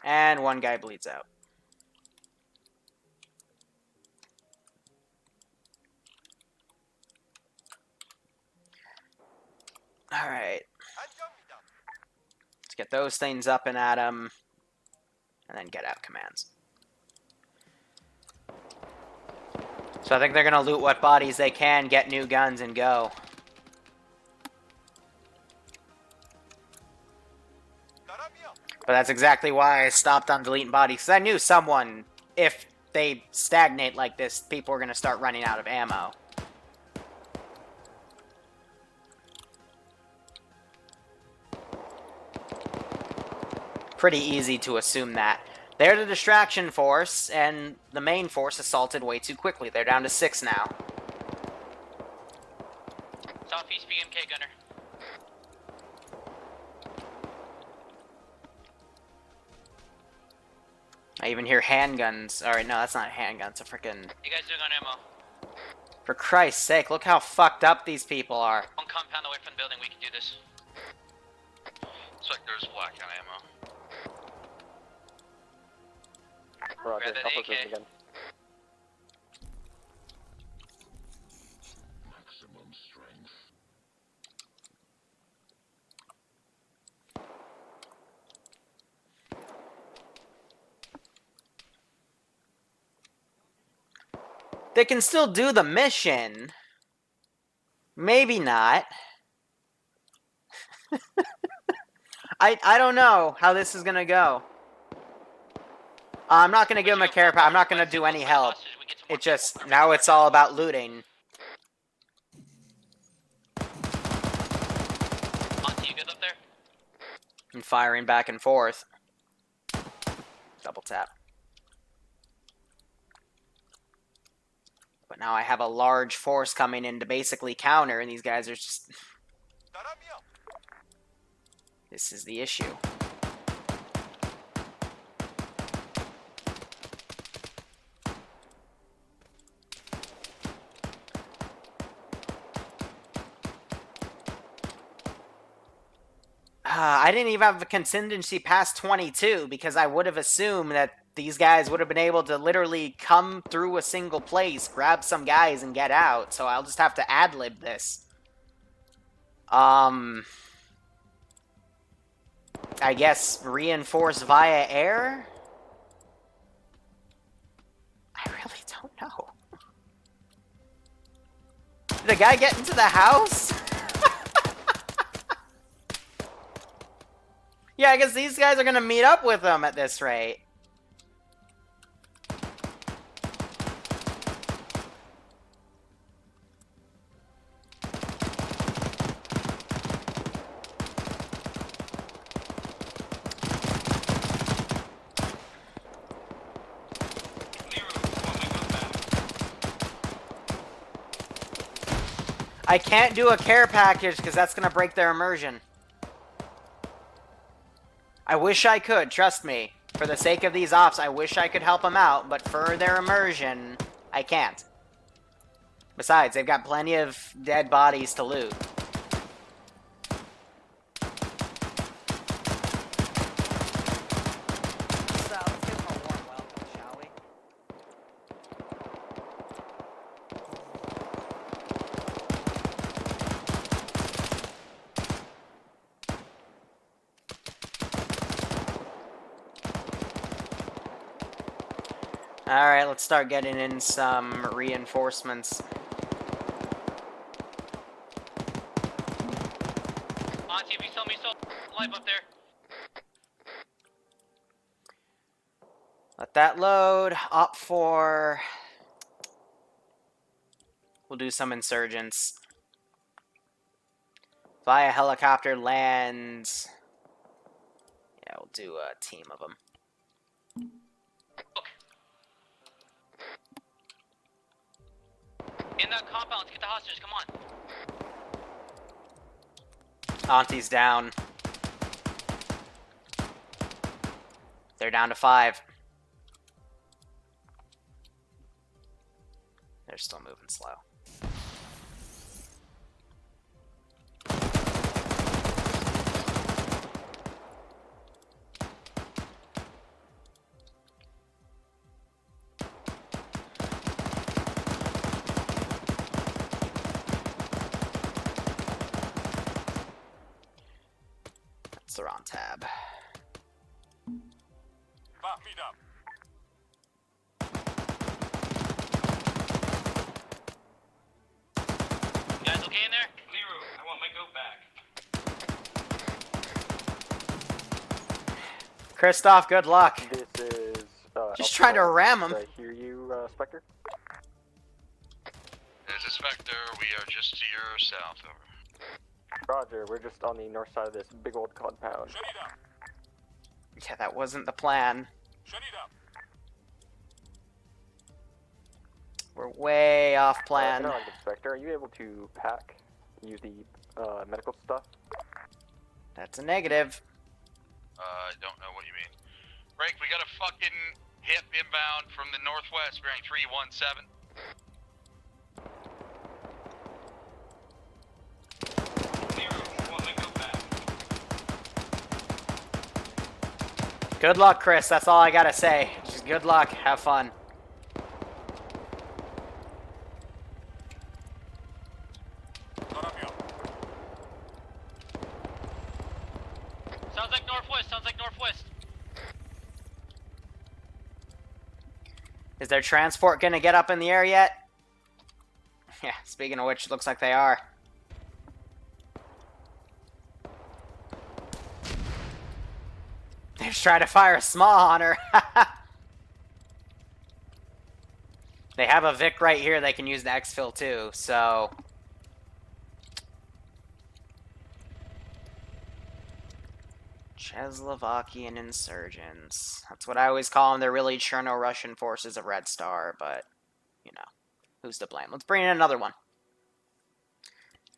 And one guy bleeds out. Alright. Let's get those things up and at him. And then get out commands. So I think they're going to loot what bodies they can, get new guns, and go. But that's exactly why I stopped on deleting bodies. Because I knew someone, if they stagnate like this, people are going to start running out of ammo. Pretty easy to assume that. They're the distraction force, and the main force assaulted way too quickly. They're down to 6 now. Southeast PMK gunner. I even hear handguns. Alright, no, that's not a handgun. It's a freaking... You guys doing on ammo? For Christ's sake, look how fucked up these people are. One compound away from the building, we can do this. Spectre's black on ammo. Roger, Grab that Alpha AK. moving again. Maximum strength. They can still do the mission. Maybe not. I don't know how this is gonna go. I'm not gonna give him a care pack. I'm not gonna do any help. It just, now it's all about looting. Monty, you good up there? And firing back and forth. Double tap. But now I have a large force coming in to basically counter, and these guys are just... This is the issue. I didn't even have a contingency past 22 because I would have assumed that these guys would have been able to literally come through a single place, grab some guys, and get out. So I'll just have to ad-lib this. I guess reinforce via air? I really don't know. Did a guy get into the house? Yeah, I guess these guys are gonna meet up with them at this rate. I can't do a care package because that's gonna break their immersion. I wish I could, trust me. For the sake of these ops, I wish I could help them out, but for their immersion, I can't. Besides, they've got plenty of dead bodies to loot. So, let's give them a warm welcome, shall we? Alright, let's start getting in some reinforcements. Monty, if you saw me still alive up there. Let that load. Op 4. We'll do some insurgents. Via helicopter lands. Yeah, we'll do a team of them. In that compound, let's get the hostages, come on. Auntie's down. They're down to 5. They're still moving slow. That's the wrong tab. You guys okay in there? Liru, I want my goat back. Christoph, good luck. This is, Just Alpha trying to 12. ram him. Did I hear you, Spectre? This is Spectre, we are just to your south, over. Roger, we're just on the north side of this big old compound. Yeah, that wasn't the plan. We're way off plan. Interactive Spectre, are you able to pack? Use the medical stuff? That's a negative. I don't know what you mean. Break, we got a fucking hip inbound from the northwest, bearing 317. Good luck, Chris. That's all I gotta say. Just good luck. Have fun. Sounds like northwest, sounds like northwest. Is their transport gonna get up in the air yet? Yeah, speaking of which, looks like they are. They're just trying to fire a small on her. They have a Vic right here they can use the exfil too, so... Czechoslovakian insurgents. That's what I always call them. They're really Cherno-Russian forces of Red Star, but, you know, who's to blame? Let's bring in another one.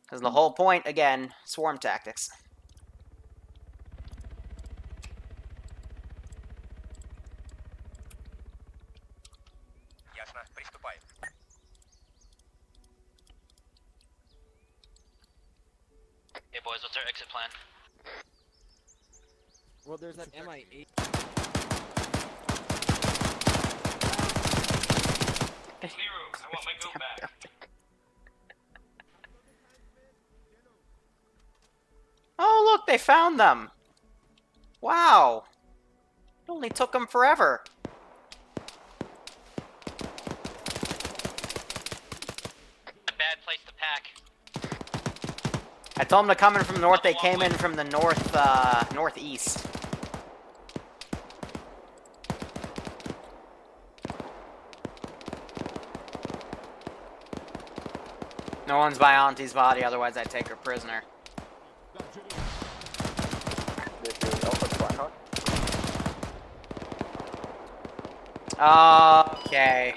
Because the whole point, again, swarm tactics. Ясно, приступаем. Hey boys, what's our exit plan? Well, there's that MI8. Liru, I want my goat back. Oh, look, they found them. Wow. It only took them forever. A bad place to pack. I told them to come in from the north. They came in from the northeast. No one's by Auntie's body, otherwise I'd take her prisoner. This is Alpha Blackhawk. Okay.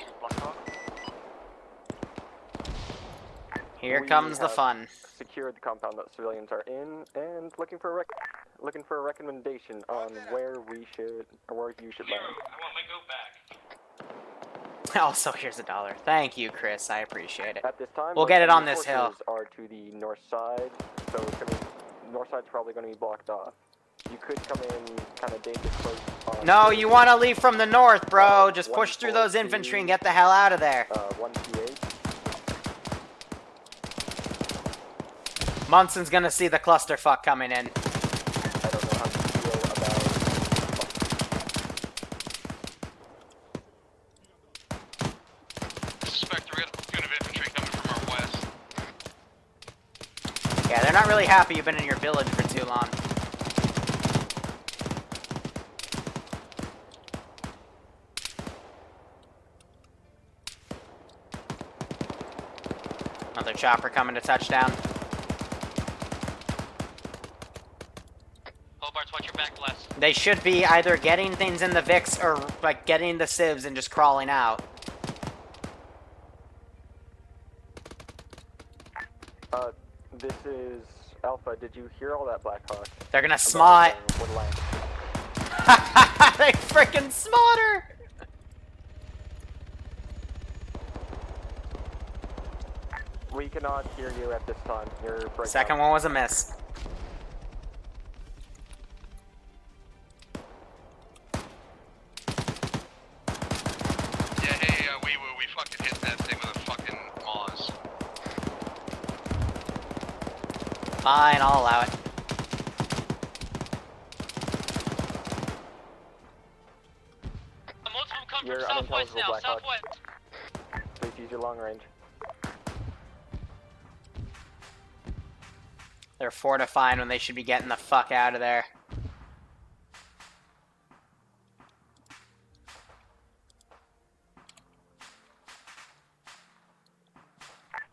Here We comes the have fun. Secured the compound that civilians are in, and looking for a recommendation on where we should, or where you should land. Liru, I want my goat back. Also, here's $1. Thank you, Chris. I appreciate it. At this time, We'll most get of it the on this hill. forces are to the north side, so it's gonna, north side's probably going to be blocked off. You could come in kind of dangerous close on... No, you want to leave from the north, bro. Just push through those infantry and get the hell out of there. 1P8. Munson's gonna see the clusterfuck coming in. I don't know how you feel about... Suspect we got a platoon of infantry coming from our west. Yeah, they're not really happy you've been in your village for too long. Another chopper coming to touchdown. Hobarts, watch your back, Les. They should be either getting things in the VIX or like getting the civs and just crawling out. This is Alpha. Did you hear all that, Blackhawk? They're gonna smot. Would land. They frickin' smot her! We cannot hear you at this time. You're breaking Second up. one was a miss. Yeah, hey, we fucking hit that thing with a fucking Moz. Fine, I'll allow it. Most of them come You're from southwest unintelligible, now, Blackhawk. southwest. Please use your long range. They're fortifying when they should be getting the fuck out of there.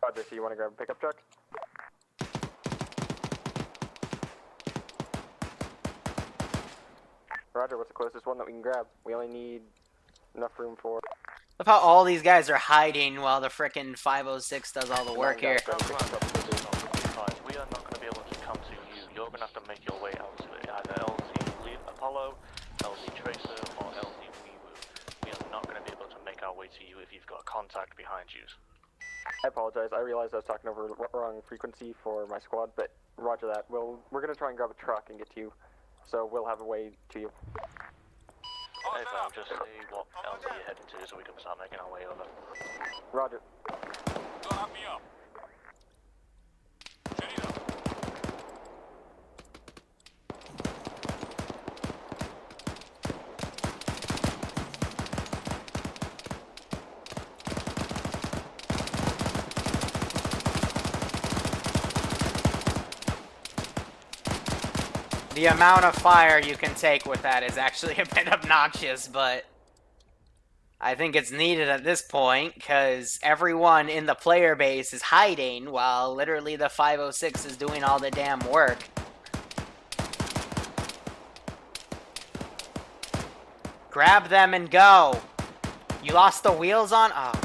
Roger, so you want to grab a pickup truck? Roger, what's the closest one that we can grab? We only need enough room for... Look how all these guys are hiding while the frickin' 506 does all the work here. We are not going to be able to come to you. You're going to have to make your way out to either Lcpl Apollo, LC Tracer, or LC Liru. We are not going to be able to make our way to you if you've got contact behind you. I apologize. I realized I was talking over the wrong frequency for my squad, but roger that. We're going to try and grab a truck and get to you, so we'll have a way to you. Hey, fam, just say what LZ you're heading to so we can start making our way over. Roger. Don't have me up. Set it up. The amount of fire you can take with that is actually a bit obnoxious, but I think it's needed at this point, because everyone in the player base is hiding while literally the 506 is doing all the damn work. Grab them and go. You lost the wheels on? Oh.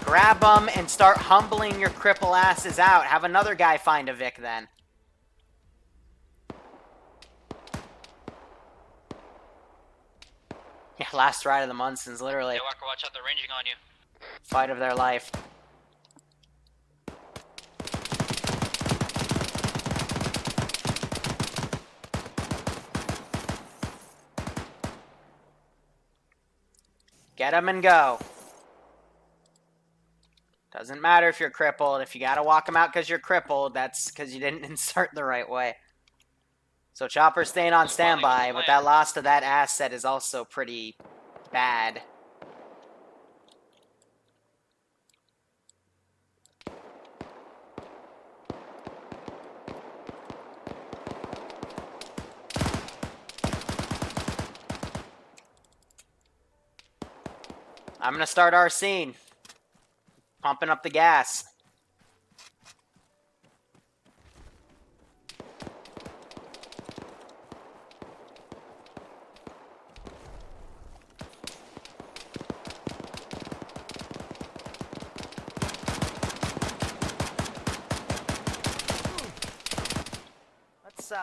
Grab them and start humbling your cripple asses out. Have another guy find a Vic then. Yeah, last ride of the Munsons, literally. Hey, Walker, watch out, they're ranging on you. Fight of their life. Get them and go. Doesn't matter if you're crippled. If you gotta walk them out because you're crippled, that's because you didn't insert the right way. So Chopper's staying on standby, but that loss to that asset is also pretty bad. I'm gonna start our scene. Pumping up the gas.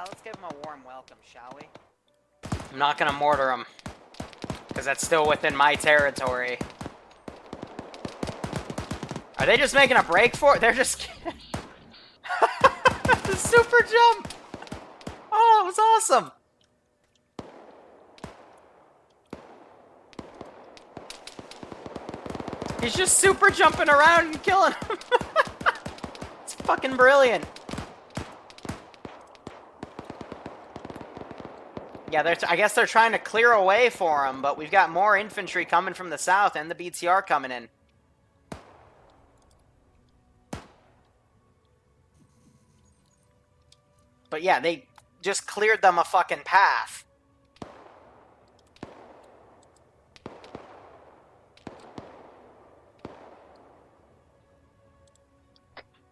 Let's give him a warm welcome, shall we? I'm not gonna mortar him, because that's still within my territory. Are they just making a break for it? They're just... The super jump! Oh, it was awesome! He's just super jumping around and killing him. It's fucking brilliant. Yeah, I guess they're trying to clear a way for him, but we've got more infantry coming from the south and the BTR coming in. But yeah, they just cleared them a fucking path.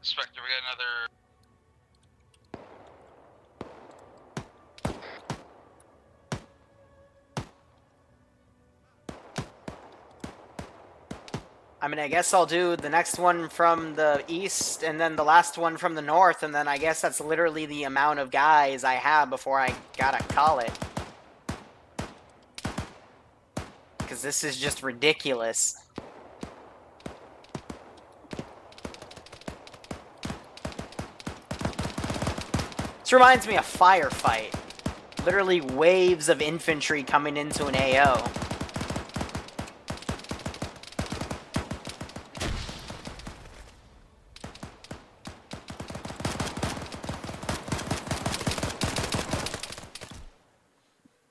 Spectre, we got another... I mean, I guess I'll do the next one from the east, and then the last one from the north, and then I guess that's literally the amount of guys I have before I gotta call it. Because this is just ridiculous. This reminds me of Firefight. Literally waves of infantry coming into an AO.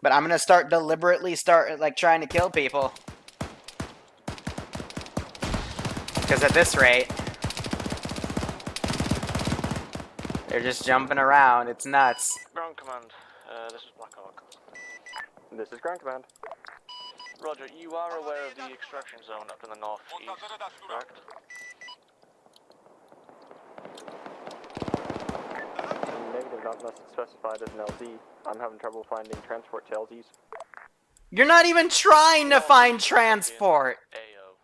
But I'm gonna deliberately start like trying to kill people. Because at this rate, they're just jumping around. It's nuts. Ground command, this is Blackhawk. This is ground command. Roger, you are aware of the extraction zone up in the northeast, correct? Negative. Negative, not unless it's specified as an LZ. I'm having trouble finding transport to LZs. You're not even trying to find transport! AO.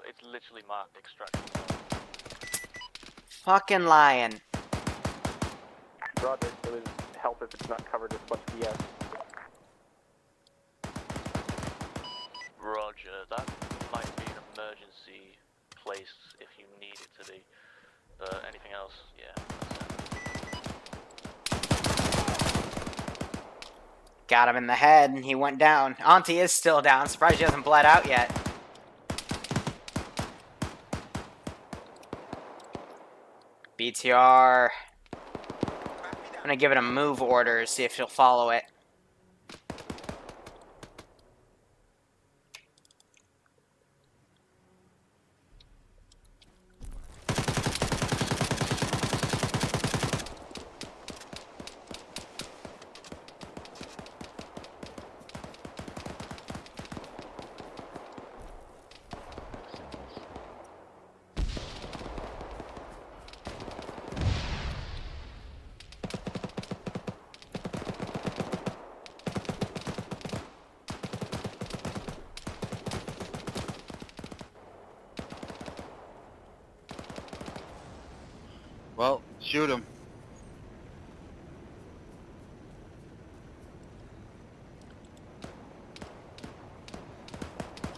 It's literally marked extraction. Fucking lying. Roger, it would help if it's not covered with a bunch of BS. Roger, that might be an emergency place if you need it to be. Anything else? Yeah. Got him in the head, and he went down. Auntie is still down. Surprised she hasn't bled out yet. BTR. I'm gonna give it a move order, see if she'll follow it. Well, shoot him.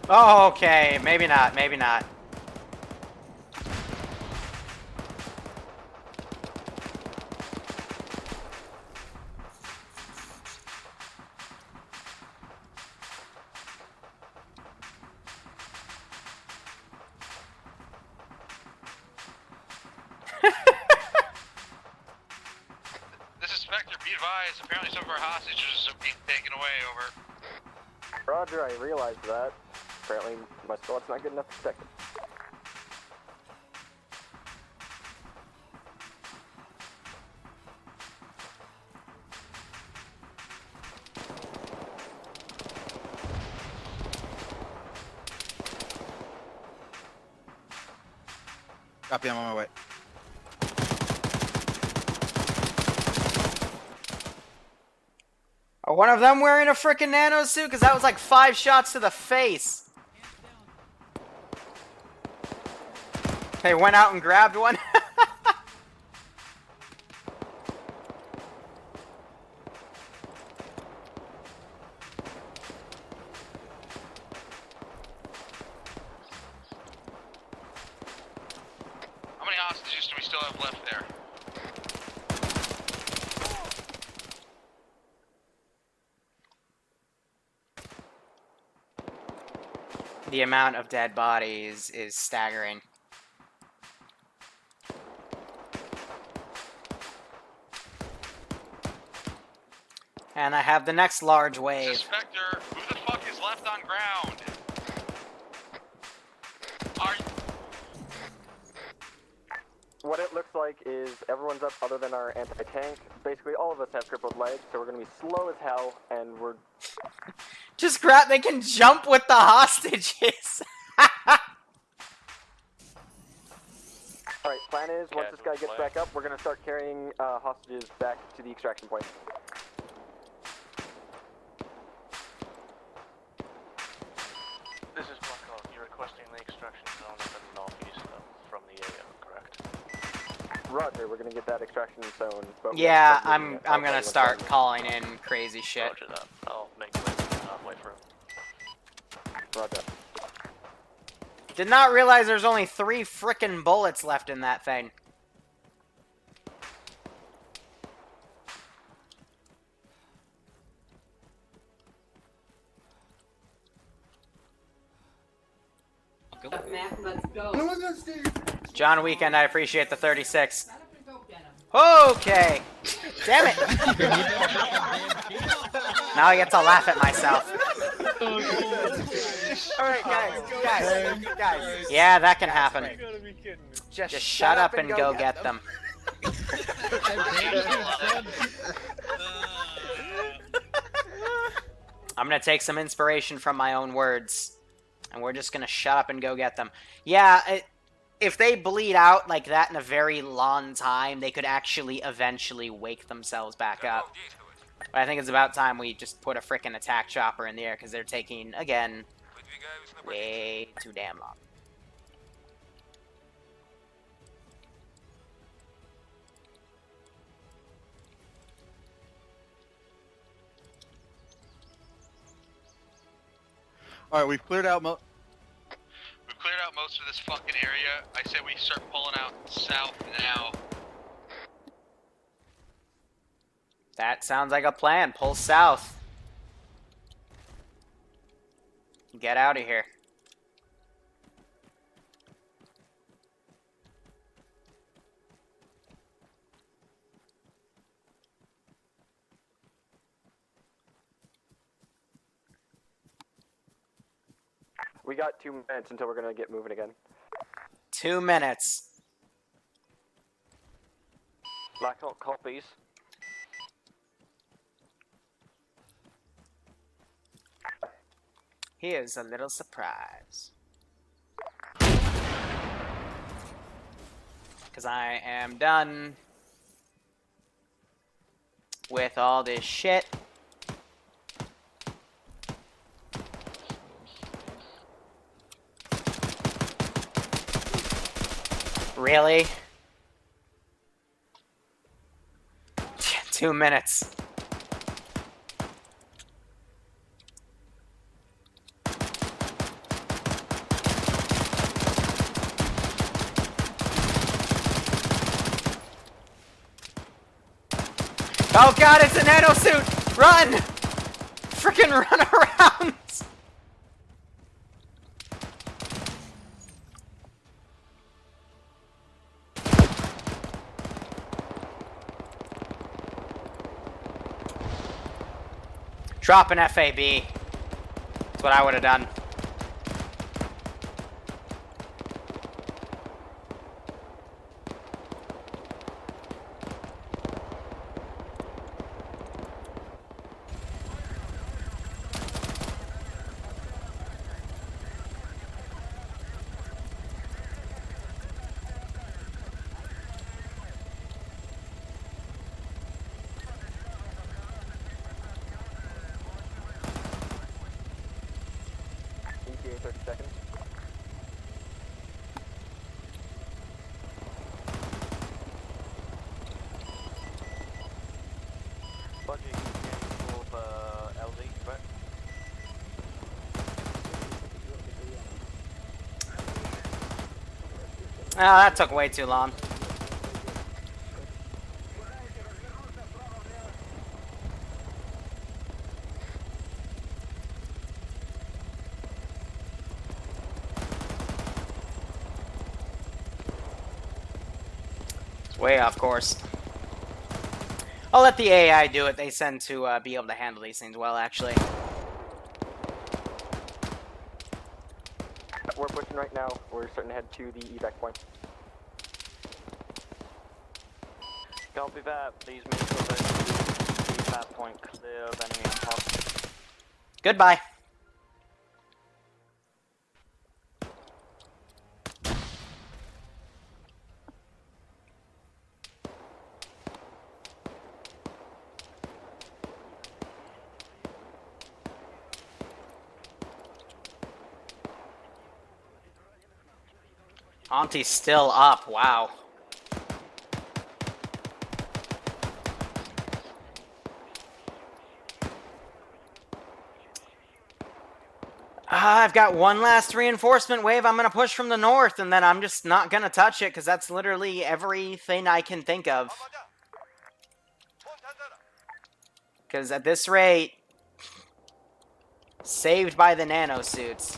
Oh, okay. Maybe not. Maybe not. This is Spectre, be advised, apparently some of our hostages are being taken away, over. Roger, I realized that. Apparently, my squad's not good enough to protect it. Copy, I'm on my way. Are one of them wearing a frickin' nanosuit? Because that was like 5 shots to the face. They went out and grabbed one. How many hostages do we still have left there? The amount of dead bodies is staggering. And I have the next large wave. Spectre, who the fuck is left on ground? Are you... What it looks like is everyone's up other than our anti-tank. Basically, all of us have crippled legs, so we're going to be slow as hell, and we're... Just grab, they can jump with the hostages. Alright, plan is, once this guy gets back up, we're going to start carrying hostages back to the extraction point. This is Blackhawk. You're requesting the extraction zone in the northeast from the AO, correct? Roger, we're going to get that extraction zone. But Yeah, I'm gonna start calling in crazy shit. Roger that. I'll make my way halfway through. Roger. Did not realize there's only 3 frickin' bullets left in that thing. John Weekend, I appreciate the 36. Okay. Damn it. Now I get to laugh at myself. Alright, guys. Yeah, that can happen. Just shut up and go get them. I'm gonna take some inspiration from my own words. And we're just gonna shut up and go get them. Yeah, if they bleed out like that in a very long time, they could actually eventually wake themselves back up. But I think it's about time we just put a frickin' attack chopper in the air, because they're taking, again, way too damn long. Alright, we've cleared out We've cleared out most of this fucking area. I say we start pulling out south now. That sounds like a plan. Pull south. Get out of here. We got 2 minutes until we're gonna get moving again. 2 minutes. Blackhawk copies. Here's a little surprise. Because I am done with all this shit. Really? 2 minutes. Oh god, it's a nanosuit! Run! Frickin' run around! Drop an FAB. That's what I would have done. ETA 30 seconds. Budget ETA for LD, right? Oh, that took way too long. It's way off course. I'll let the AI do it. They tend to be able to handle these things well, actually. We're pushing right now. We're starting to head to the evac point. Copy that. These missiles are to that point clear of enemy hostile. Goodbye. Auntie's still up. Wow. I've got one last reinforcement wave. I'm going to push from the north, and then I'm just not going to touch it, because that's literally everything I can think of. Because at this rate, saved by the nanosuits.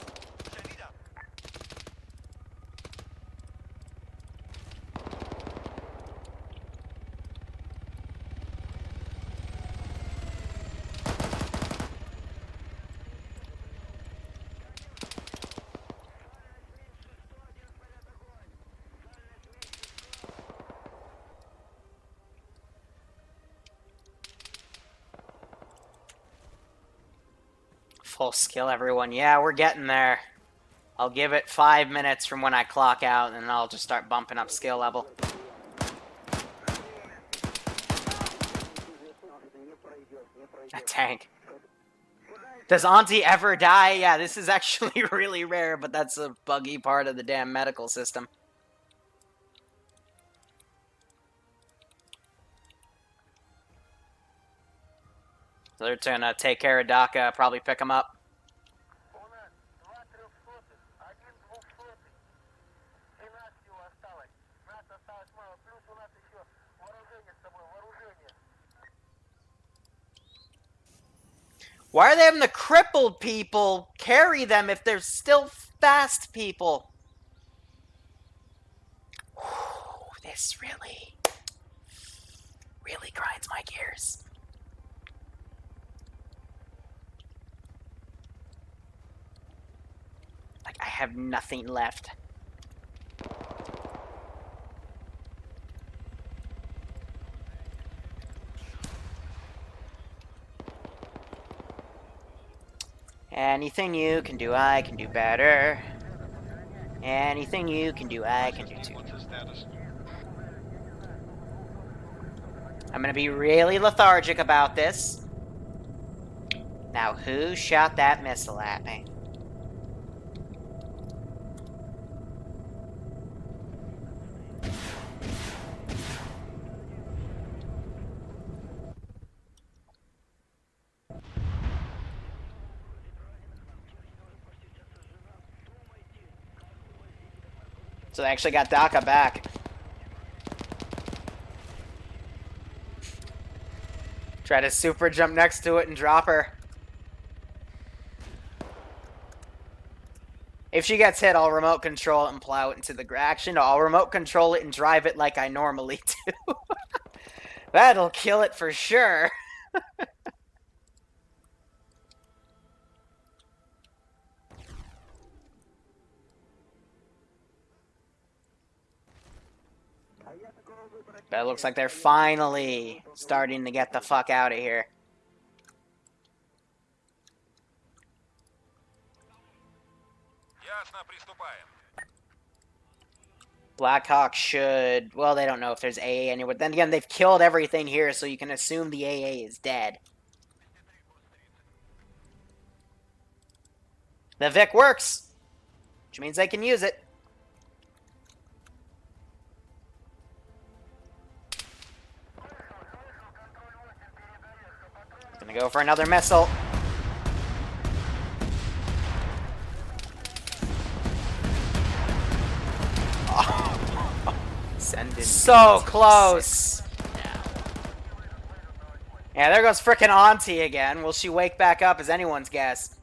Full skill, everyone. Yeah, we're getting there. I'll give it 5 minutes from when I clock out, and then I'll just start bumping up skill level. A tank. Does Auntie ever die? Yeah, this is actually really rare, but that's a buggy part of the damn medical system. So they're gonna take care of Daka, probably pick him up. Why are they having the crippled people carry them if they're still fast people? Whew, this really grinds my gears. Like, I have nothing left. Anything you can do, I can do better. Anything you can do, I can do too. What's his status? I'm gonna be really lethargic about this. Now, who shot that missile at me? So they actually got Daka back. Try to super jump next to it and drop her. If she gets hit, I'll remote control it and plow it into the ground. Actually, no, I'll remote control it and drive it like I normally do. That'll kill it for sure. But it looks like they're finally starting to get the fuck out of here. Blackhawk should... Well, they don't know if there's AA anywhere. Then again, they've killed everything here, so you can assume the AA is dead. The Vic works, which means they can use it. Gonna go for another missile. So close. Yeah, there goes frickin' Auntie again. Will she wake back up is anyone's guess.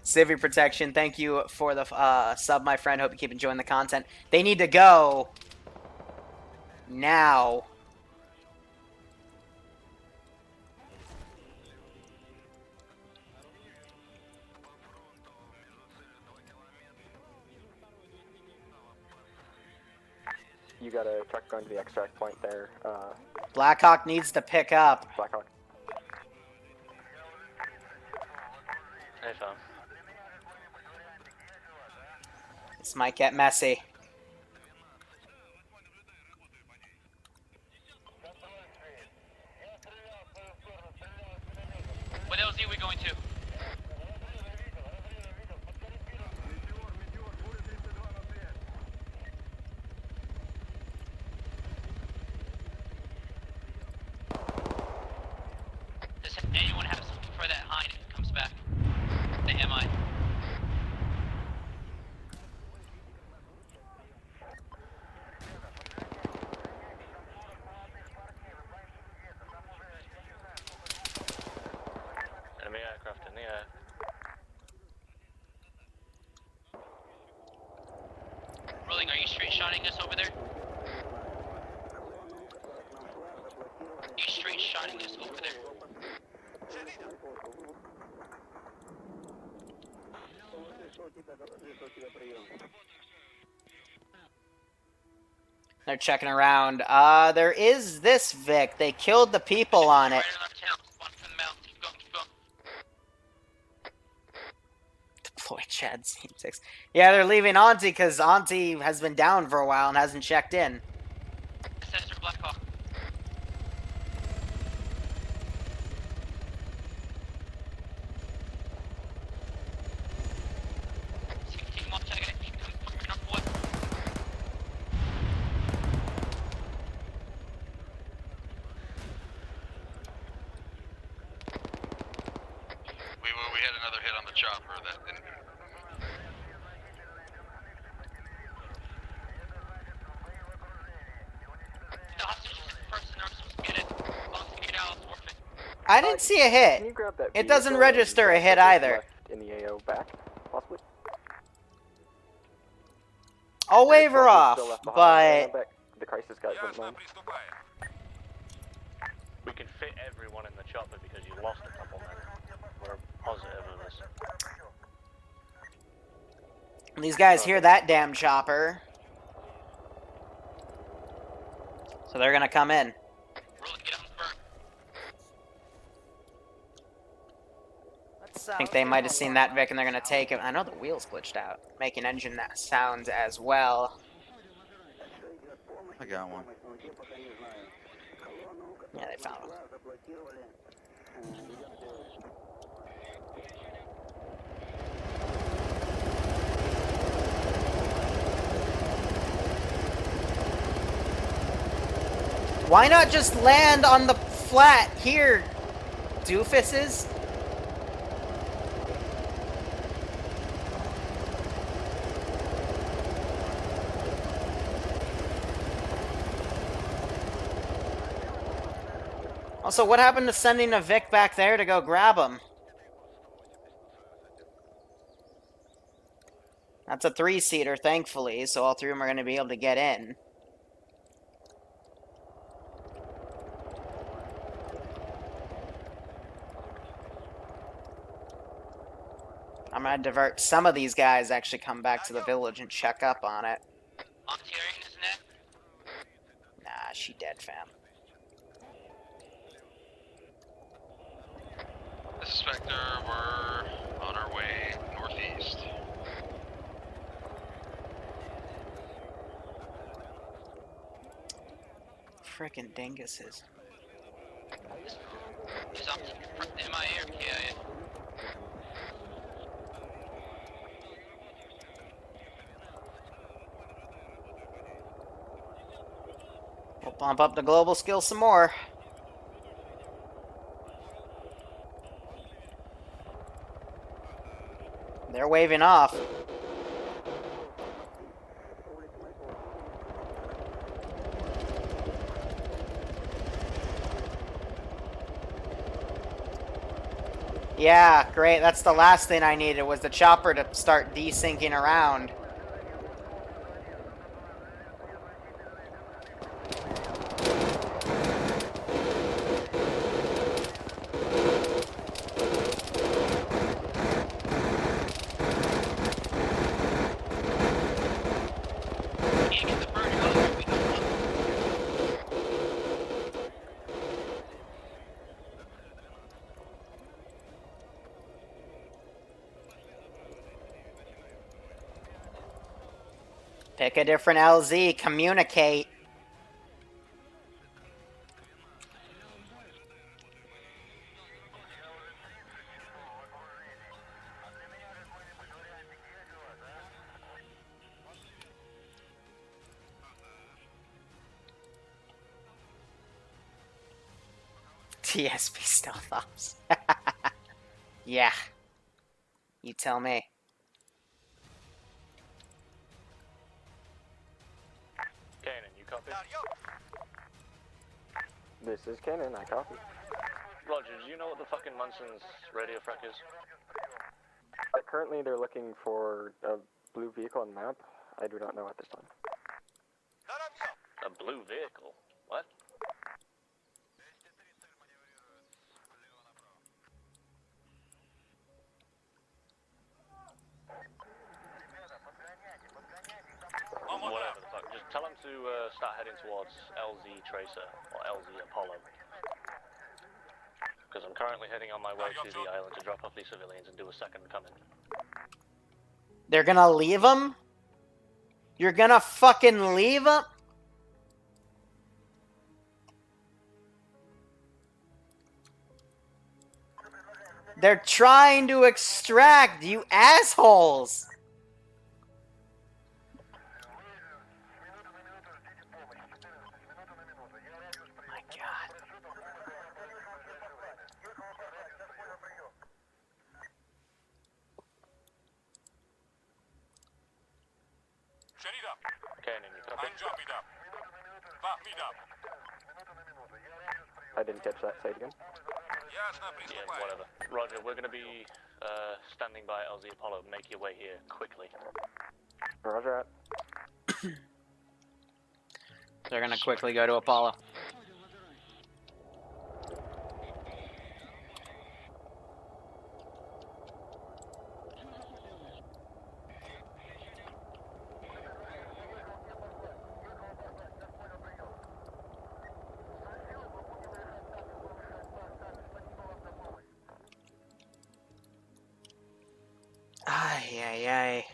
Civvy Protection, thank you for the sub, my friend. Hope you keep enjoying the content. They need to go now. You got a truck going to the extract point there. Blackhawk needs to pick up. Blackhawk. Hey, Tom. This might get messy. What LZ are we going to? Does anyone have something for that Hind if it comes back? The MI. Enemy aircraft in the air. Rolling, are you straight shotting us over there? Are you straight shotting us over there? They're checking around. There is this Vic. They killed the people on it. Right on our tail. Spawn from the mountain. Keep going, keep going. Boy, Chad scene 6. Yeah, they're leaving Auntie because Auntie has been down for a while and hasn't checked in. Sensor Blackhawk. We had another hit on the chopper that didn't. I didn't see a Can hit. you grab that It doesn't vehicle and register a hit transfer what's either. left in the AO back, possibly? I'll wave her Soldiers off, still left behind in but the back. The crisis guys wouldn't mind. We can fit everyone in the chopper because you lost a couple men. We're positive of this. these guys hear that damn chopper. So they're gonna come in. I think they might have seen that Vic and they're gonna take it. I know the wheel's glitched out, making engine sounds as well. I got one. Yeah, they found him. Why not just land on the flat here, doofuses? Also, what happened to sending a Vic back there to go grab him? That's a 3-seater, thankfully, so all 3 of them are going to be able to get in. I'm going to divert some of these guys, actually come back to the village and check up on it. Nah, she dead, fam. This is Spectre, we're on our way northeast. Frickin' dinguses. In my ear, KIA. We'll bump up the global skill some more. They're waving off. Yeah, great. That's the last thing I needed, was the chopper to start desyncing around. Pick a different LZ, communicate. TSP stealth ops. Yeah. You tell me. Kanan, you copy? This is Kenan, I copy. Roger, do you know what the fucking Munson's radio frac is? Currently they're looking for a blue vehicle on the map. I do not know at this time. A blue vehicle? What? Whatever the fuck. Just tell them to start heading towards LZ Tracer or LZ Apollo. Because I'm currently heading on my way to the island to drop off these civilians and do a second coming. They're gonna leave him? You're gonna fucking leave him? They're trying to extract, you assholes! My God. Okay, and you copy? I didn't catch that. Say it again. Yeah, whatever. Roger, we're going to be standing by LZ Apollo. Make your way here, quickly. Roger that. They're gonna quickly go to Apollo. Ay, ay, ay.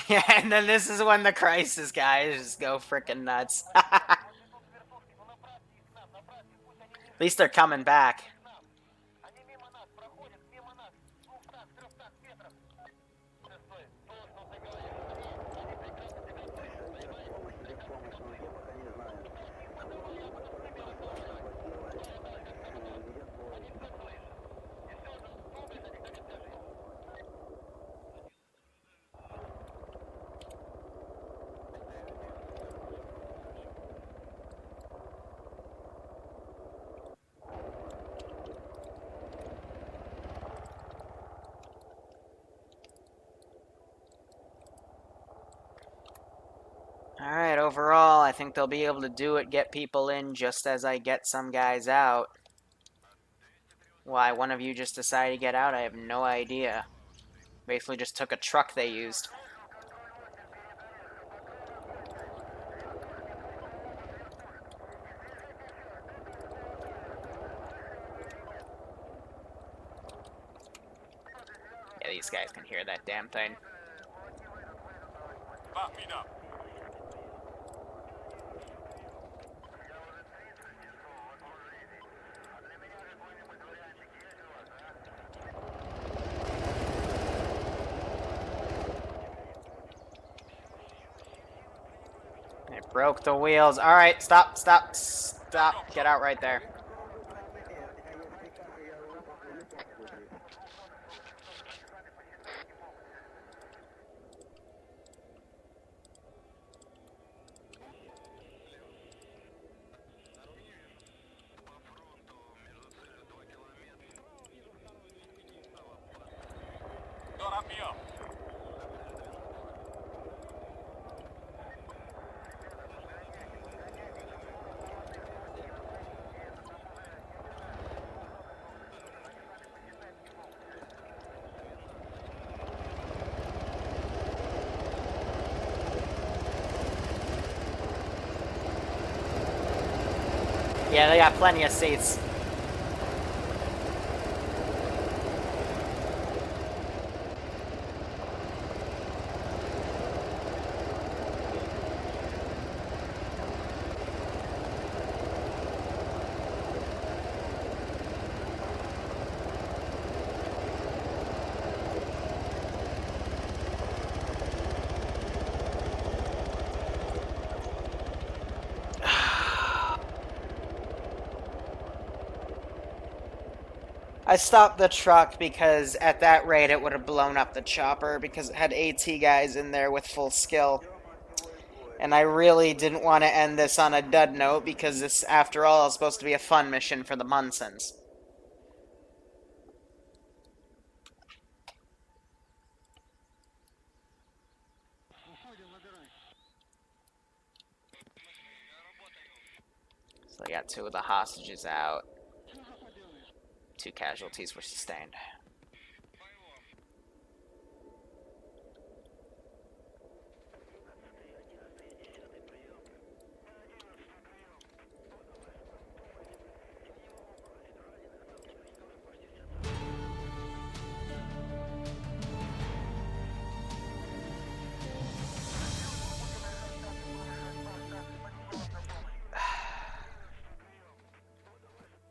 Yeah, and then this is when the crisis guys just go freaking nuts. At least they're coming back. Alright, overall, I think they'll be able to do it, get people in just as I get some guys out. Why one of you just decided to get out, I have no idea. Basically just took a truck they used. Yeah, these guys can hear that damn thing. They broke the wheels. Alright, stop, stop, stop. Get out right there. Yeah, they got plenty of seats. I stopped the truck because at that rate it would have blown up the chopper because it had AT guys in there with full skill. And I really didn't want to end this on a dud note because this, after all, is supposed to be a fun mission for the Munsons. So I got 2 of the hostages out. 2 casualties were sustained.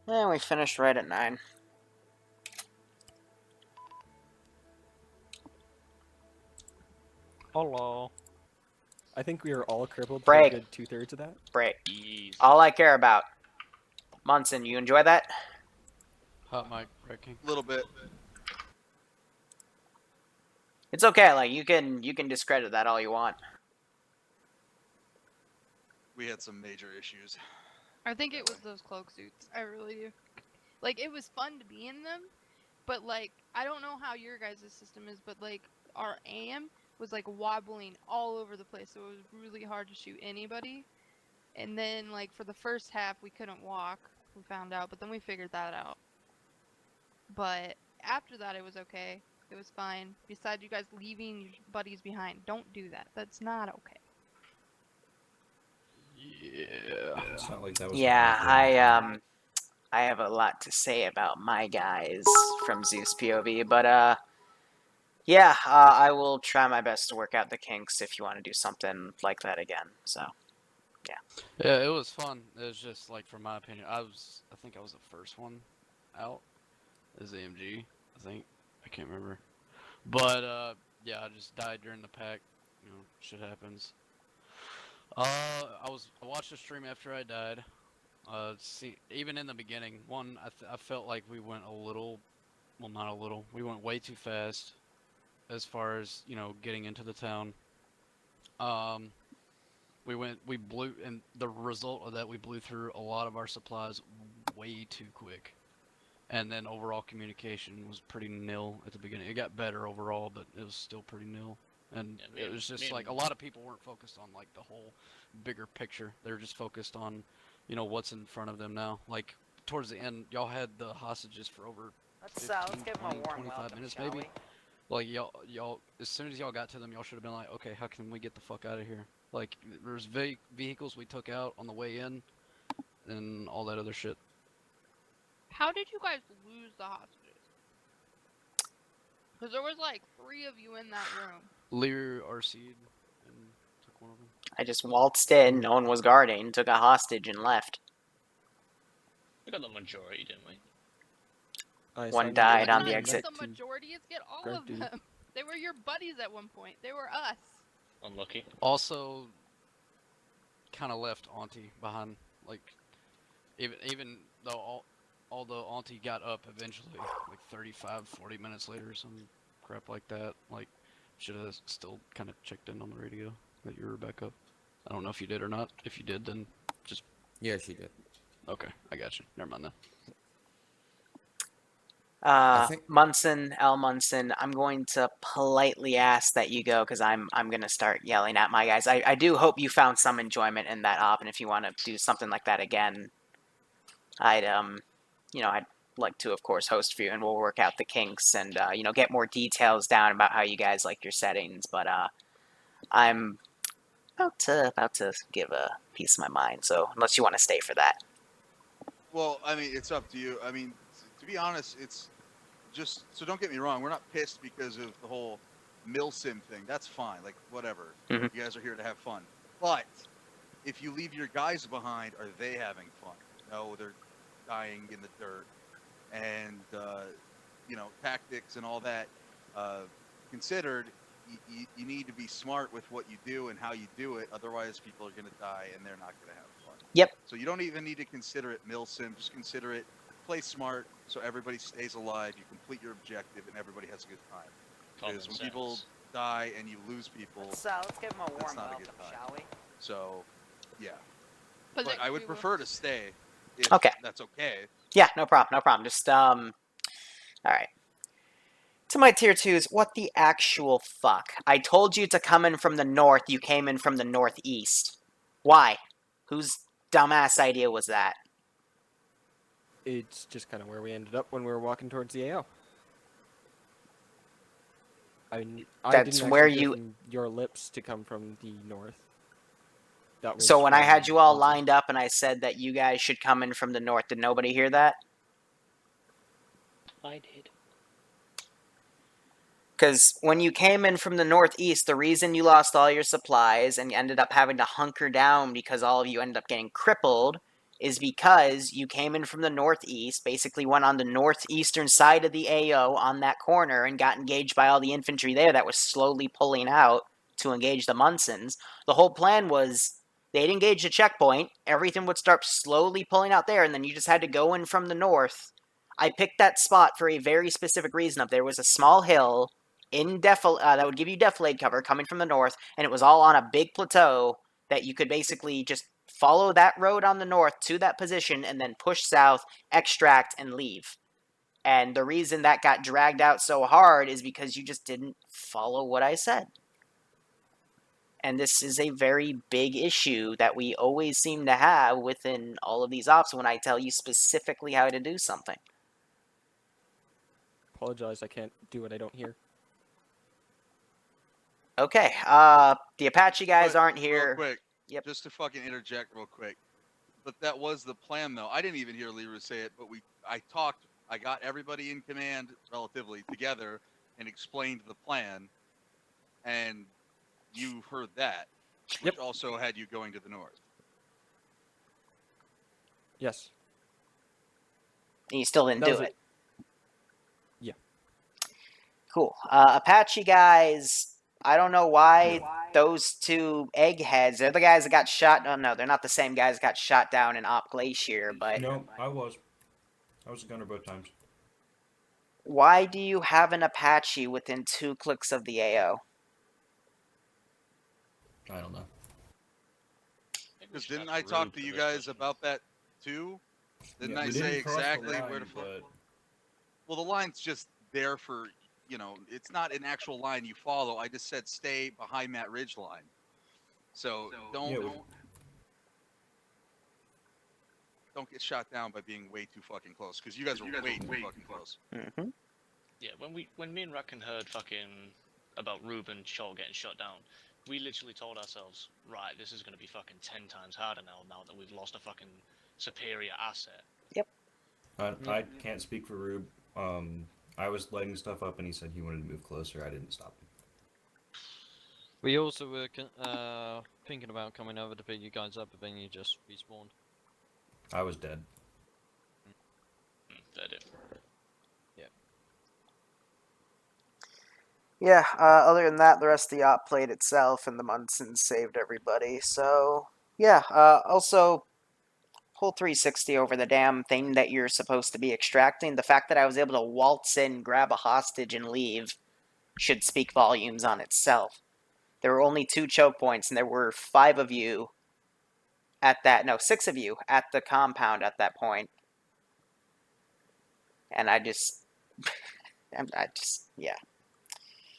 And we finished right at 9. Hello. I think we are all crippled for Break. a good 2/3 of that. Break. Easy. All I care about. Munson, you enjoy that? Hot mic breaking. A little bit. It's okay. Like you can discredit that all you want. We had some major issues. I think it was those cloak suits. I really do. Like, it was fun to be in them, but, like, I don't know how your guys' system is, but, like, our AM was, like, wobbling all over the place, so it was really hard to shoot anybody. And then, like, for the first half, we couldn't walk, we found out, but then we figured that out. But after that, it was okay. It was fine. Besides you guys leaving your buddies behind. Don't do that. That's not okay. Yeah. It's not like that was Yeah, I have a lot to say about my guys from Zeus POV, but yeah, I will try my best to work out the kinks if you want to do something like that again. So, yeah. Yeah, it was fun. It was just like, from my opinion, I think I was the first one out as AMG. I think I can't remember, but yeah, I just died during the pack. You know, shit happens. I watched the stream after I died. See, even in the beginning, I felt like we went a little, well, not a little, we went way too fast as far as, you know, getting into the town. We blew, and the result of that, we blew through a lot of our supplies way too quick. And then overall communication was pretty nil at the beginning. It got better overall, but it was still pretty nil. And Yeah, it was just like, a lot of people weren't focused on like the whole bigger picture. They were just focused on, you know, what's in front of them now. Like towards the end, y'all had the hostages for over 15, 20, 25 minutes maybe. Like y'all, as soon as y'all got to them, y'all should have been like, okay, how can we get the fuck out of here? Like there's vehicles we took out on the way in, and all that other shit. How did you guys lose the hostages? Because there was like 3 of you in that room. Liru RC'd and took one of them. I just waltzed in, no one was guarding, took a hostage, and left. We got the majority, didn't we? One died on the Not exit. Get the majority, it's get all of them. They were your buddies at one point. They were us. Unlucky. Also, kind of left Auntie behind. Like, even though although Auntie got up eventually, like 35, 40 minutes later or some crap like that. Like, should have still kind of checked in on the radio that you were back up. I don't know if you did or not. If you did, then just... Yeah, she did. Okay, I got you. Never mind then. Munson, L. Munson, I'm going to politely ask that you go, because I'm going to start yelling at my guys. I do hope you found some enjoyment in that op, and if you want to do something like that again, I'd like to, of course, host for you, and we'll work out the kinks and, get more details down about how you guys like your settings, but, I'm about to give a piece of my mind, so unless you want to stay for that. Well, I mean, it's up to you. I mean, to be honest, it's just, so don't get me wrong, we're not pissed because of the whole milsim thing. That's fine, like, whatever. Mm-hmm. You guys are here to have fun. But if you leave your guys behind, are they having fun? No, they're dying in the dirt. And, tactics and all that considered, you need to be smart with what you do and how you do it. Otherwise, people are going to die and they're not going to have fun. Yep. So you don't even need to consider it milsim. Just consider it play smart so everybody stays alive. You complete your objective and everybody has a good time. Because when people die and you lose people, let's give them a warm welcome, shall we? So, yeah. But I would prefer to stay if that's okay. Yeah, no problem. Just, alright. To my tier 2s, what the actual fuck? I told you to come in from the north, you came in from the northeast. Why? Whose dumbass idea was that? It's just kind of where we ended up when we were walking towards the AO. That's didn't where actually hear you... from your lips to come from the north. That was So when I had you all lined up and I said that you guys should come in from the north, did nobody hear that? I did. Because when you came in from the northeast, the reason you lost all your supplies and you ended up having to hunker down because all of you ended up getting crippled is because you came in from the northeast, basically went on the northeastern side of the AO on that corner and got engaged by all the infantry there that was slowly pulling out to engage the Munsons. The whole plan was they'd engage the checkpoint, everything would start slowly pulling out there, and then you just had to go in from the north. I picked that spot for a very specific reason. Up there was a small hill in that would give you defilade cover coming from the north, and it was all on a big plateau that you could basically just follow that road on the north to that position and then push south, extract, and leave. And the reason that got dragged out so hard is because you just didn't follow what I said. And this is a very big issue that we always seem to have within all of these ops when I tell you specifically how to do something. Apologize, I can't do what I don't hear. Okay, the Apache guys aren't here. Real quick, Yep. just to fucking interject real quick. But that was the plan, though. I didn't even hear Liru say it, but I got everybody in command relatively together and explained the plan, and you heard that, which also had you going to the north. Yes. And you still didn't do it. Yeah. Cool. Apache guys, I don't know why those two eggheads, they're the guys that got shot. Oh, no, they're not the same guys that got shot down in Op Glacier, but... No, I was a gunner both times. Why do you have an Apache within 2 clicks of the AO? I don't know. Because didn't I talk to you guys about that too? Didn't I say exactly where to fuck? Well, the line's just there for, you know, it's not an actual line you follow. I just said stay behind that ridge line. So don't get shot down by being way too fucking close, because you guys are way too fucking close. Mm-hmm. Yeah, when me and Rack heard fucking about Ruben Shaw getting shot down, we literally told ourselves, right, this is going to be fucking 10 times harder now that we've lost a fucking superior asset. Yep. I can't speak for Rube. I was lighting stuff up and he said he wanted to move closer. I didn't stop him. We also were thinking about coming over to pick you guys up, but then you just respawned. I was dead. That it. Yeah, other than that, the rest of the op played itself, and the Munsons saved everybody. So, yeah, also, pull 360 over the damn thing that you're supposed to be extracting. The fact that I was able to waltz in, grab a hostage, and leave should speak volumes on itself. There were only 2 choke points, and there were 5 of you at that, no, 6 of you at the compound at that point. And I just, yeah.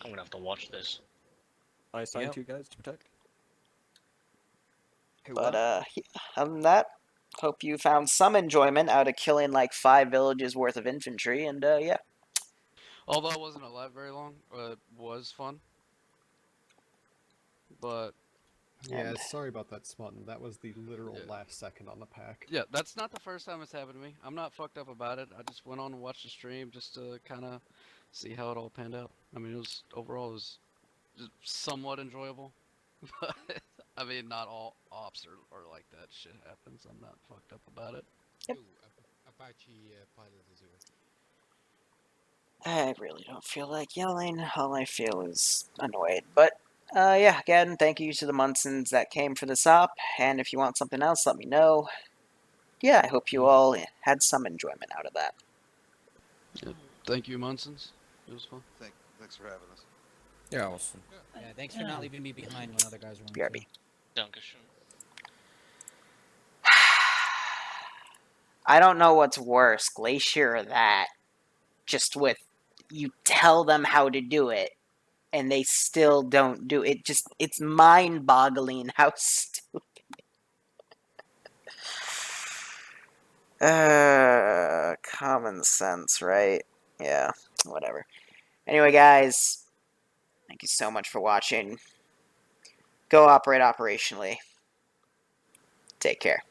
I'm gonna have to watch this. I assigned 2 guys to protect. But, yeah, other than that, hope you found some enjoyment out of killing like 5 villages worth of infantry, and, yeah. Although I wasn't alive very long, it was fun. But... Yeah, sorry about that, Smutton. That was the literal last second on the pack. Yeah, that's not the first time it's happened to me. I'm not fucked up about it. I just went on and watched the stream just to kind of see how it all panned out. I mean, overall it was just somewhat enjoyable. But, I mean, not all ops are like that. Shit happens. I'm not fucked up about it. Yep. Apache pilot Zeus. I really don't feel like yelling. All I feel is annoyed. But, yeah, again, thank you to the Munsons that came for this op, and if you want something else, let me know. Yeah, I hope you all had some enjoyment out of that. Yeah, thank you, Munsons. It was fun. Thanks for having us. You're awesome. Yeah, thanks for not leaving me behind when other guys were on. BRB. Dankeschön. I don't know what's worse, Glacier or that. Just with, you tell them how to do it, and they still don't do it. It's mind-boggling how stupid. Common sense, right? Yeah, whatever. Anyway, guys, thank you so much for watching. Go operate operationally. Take care.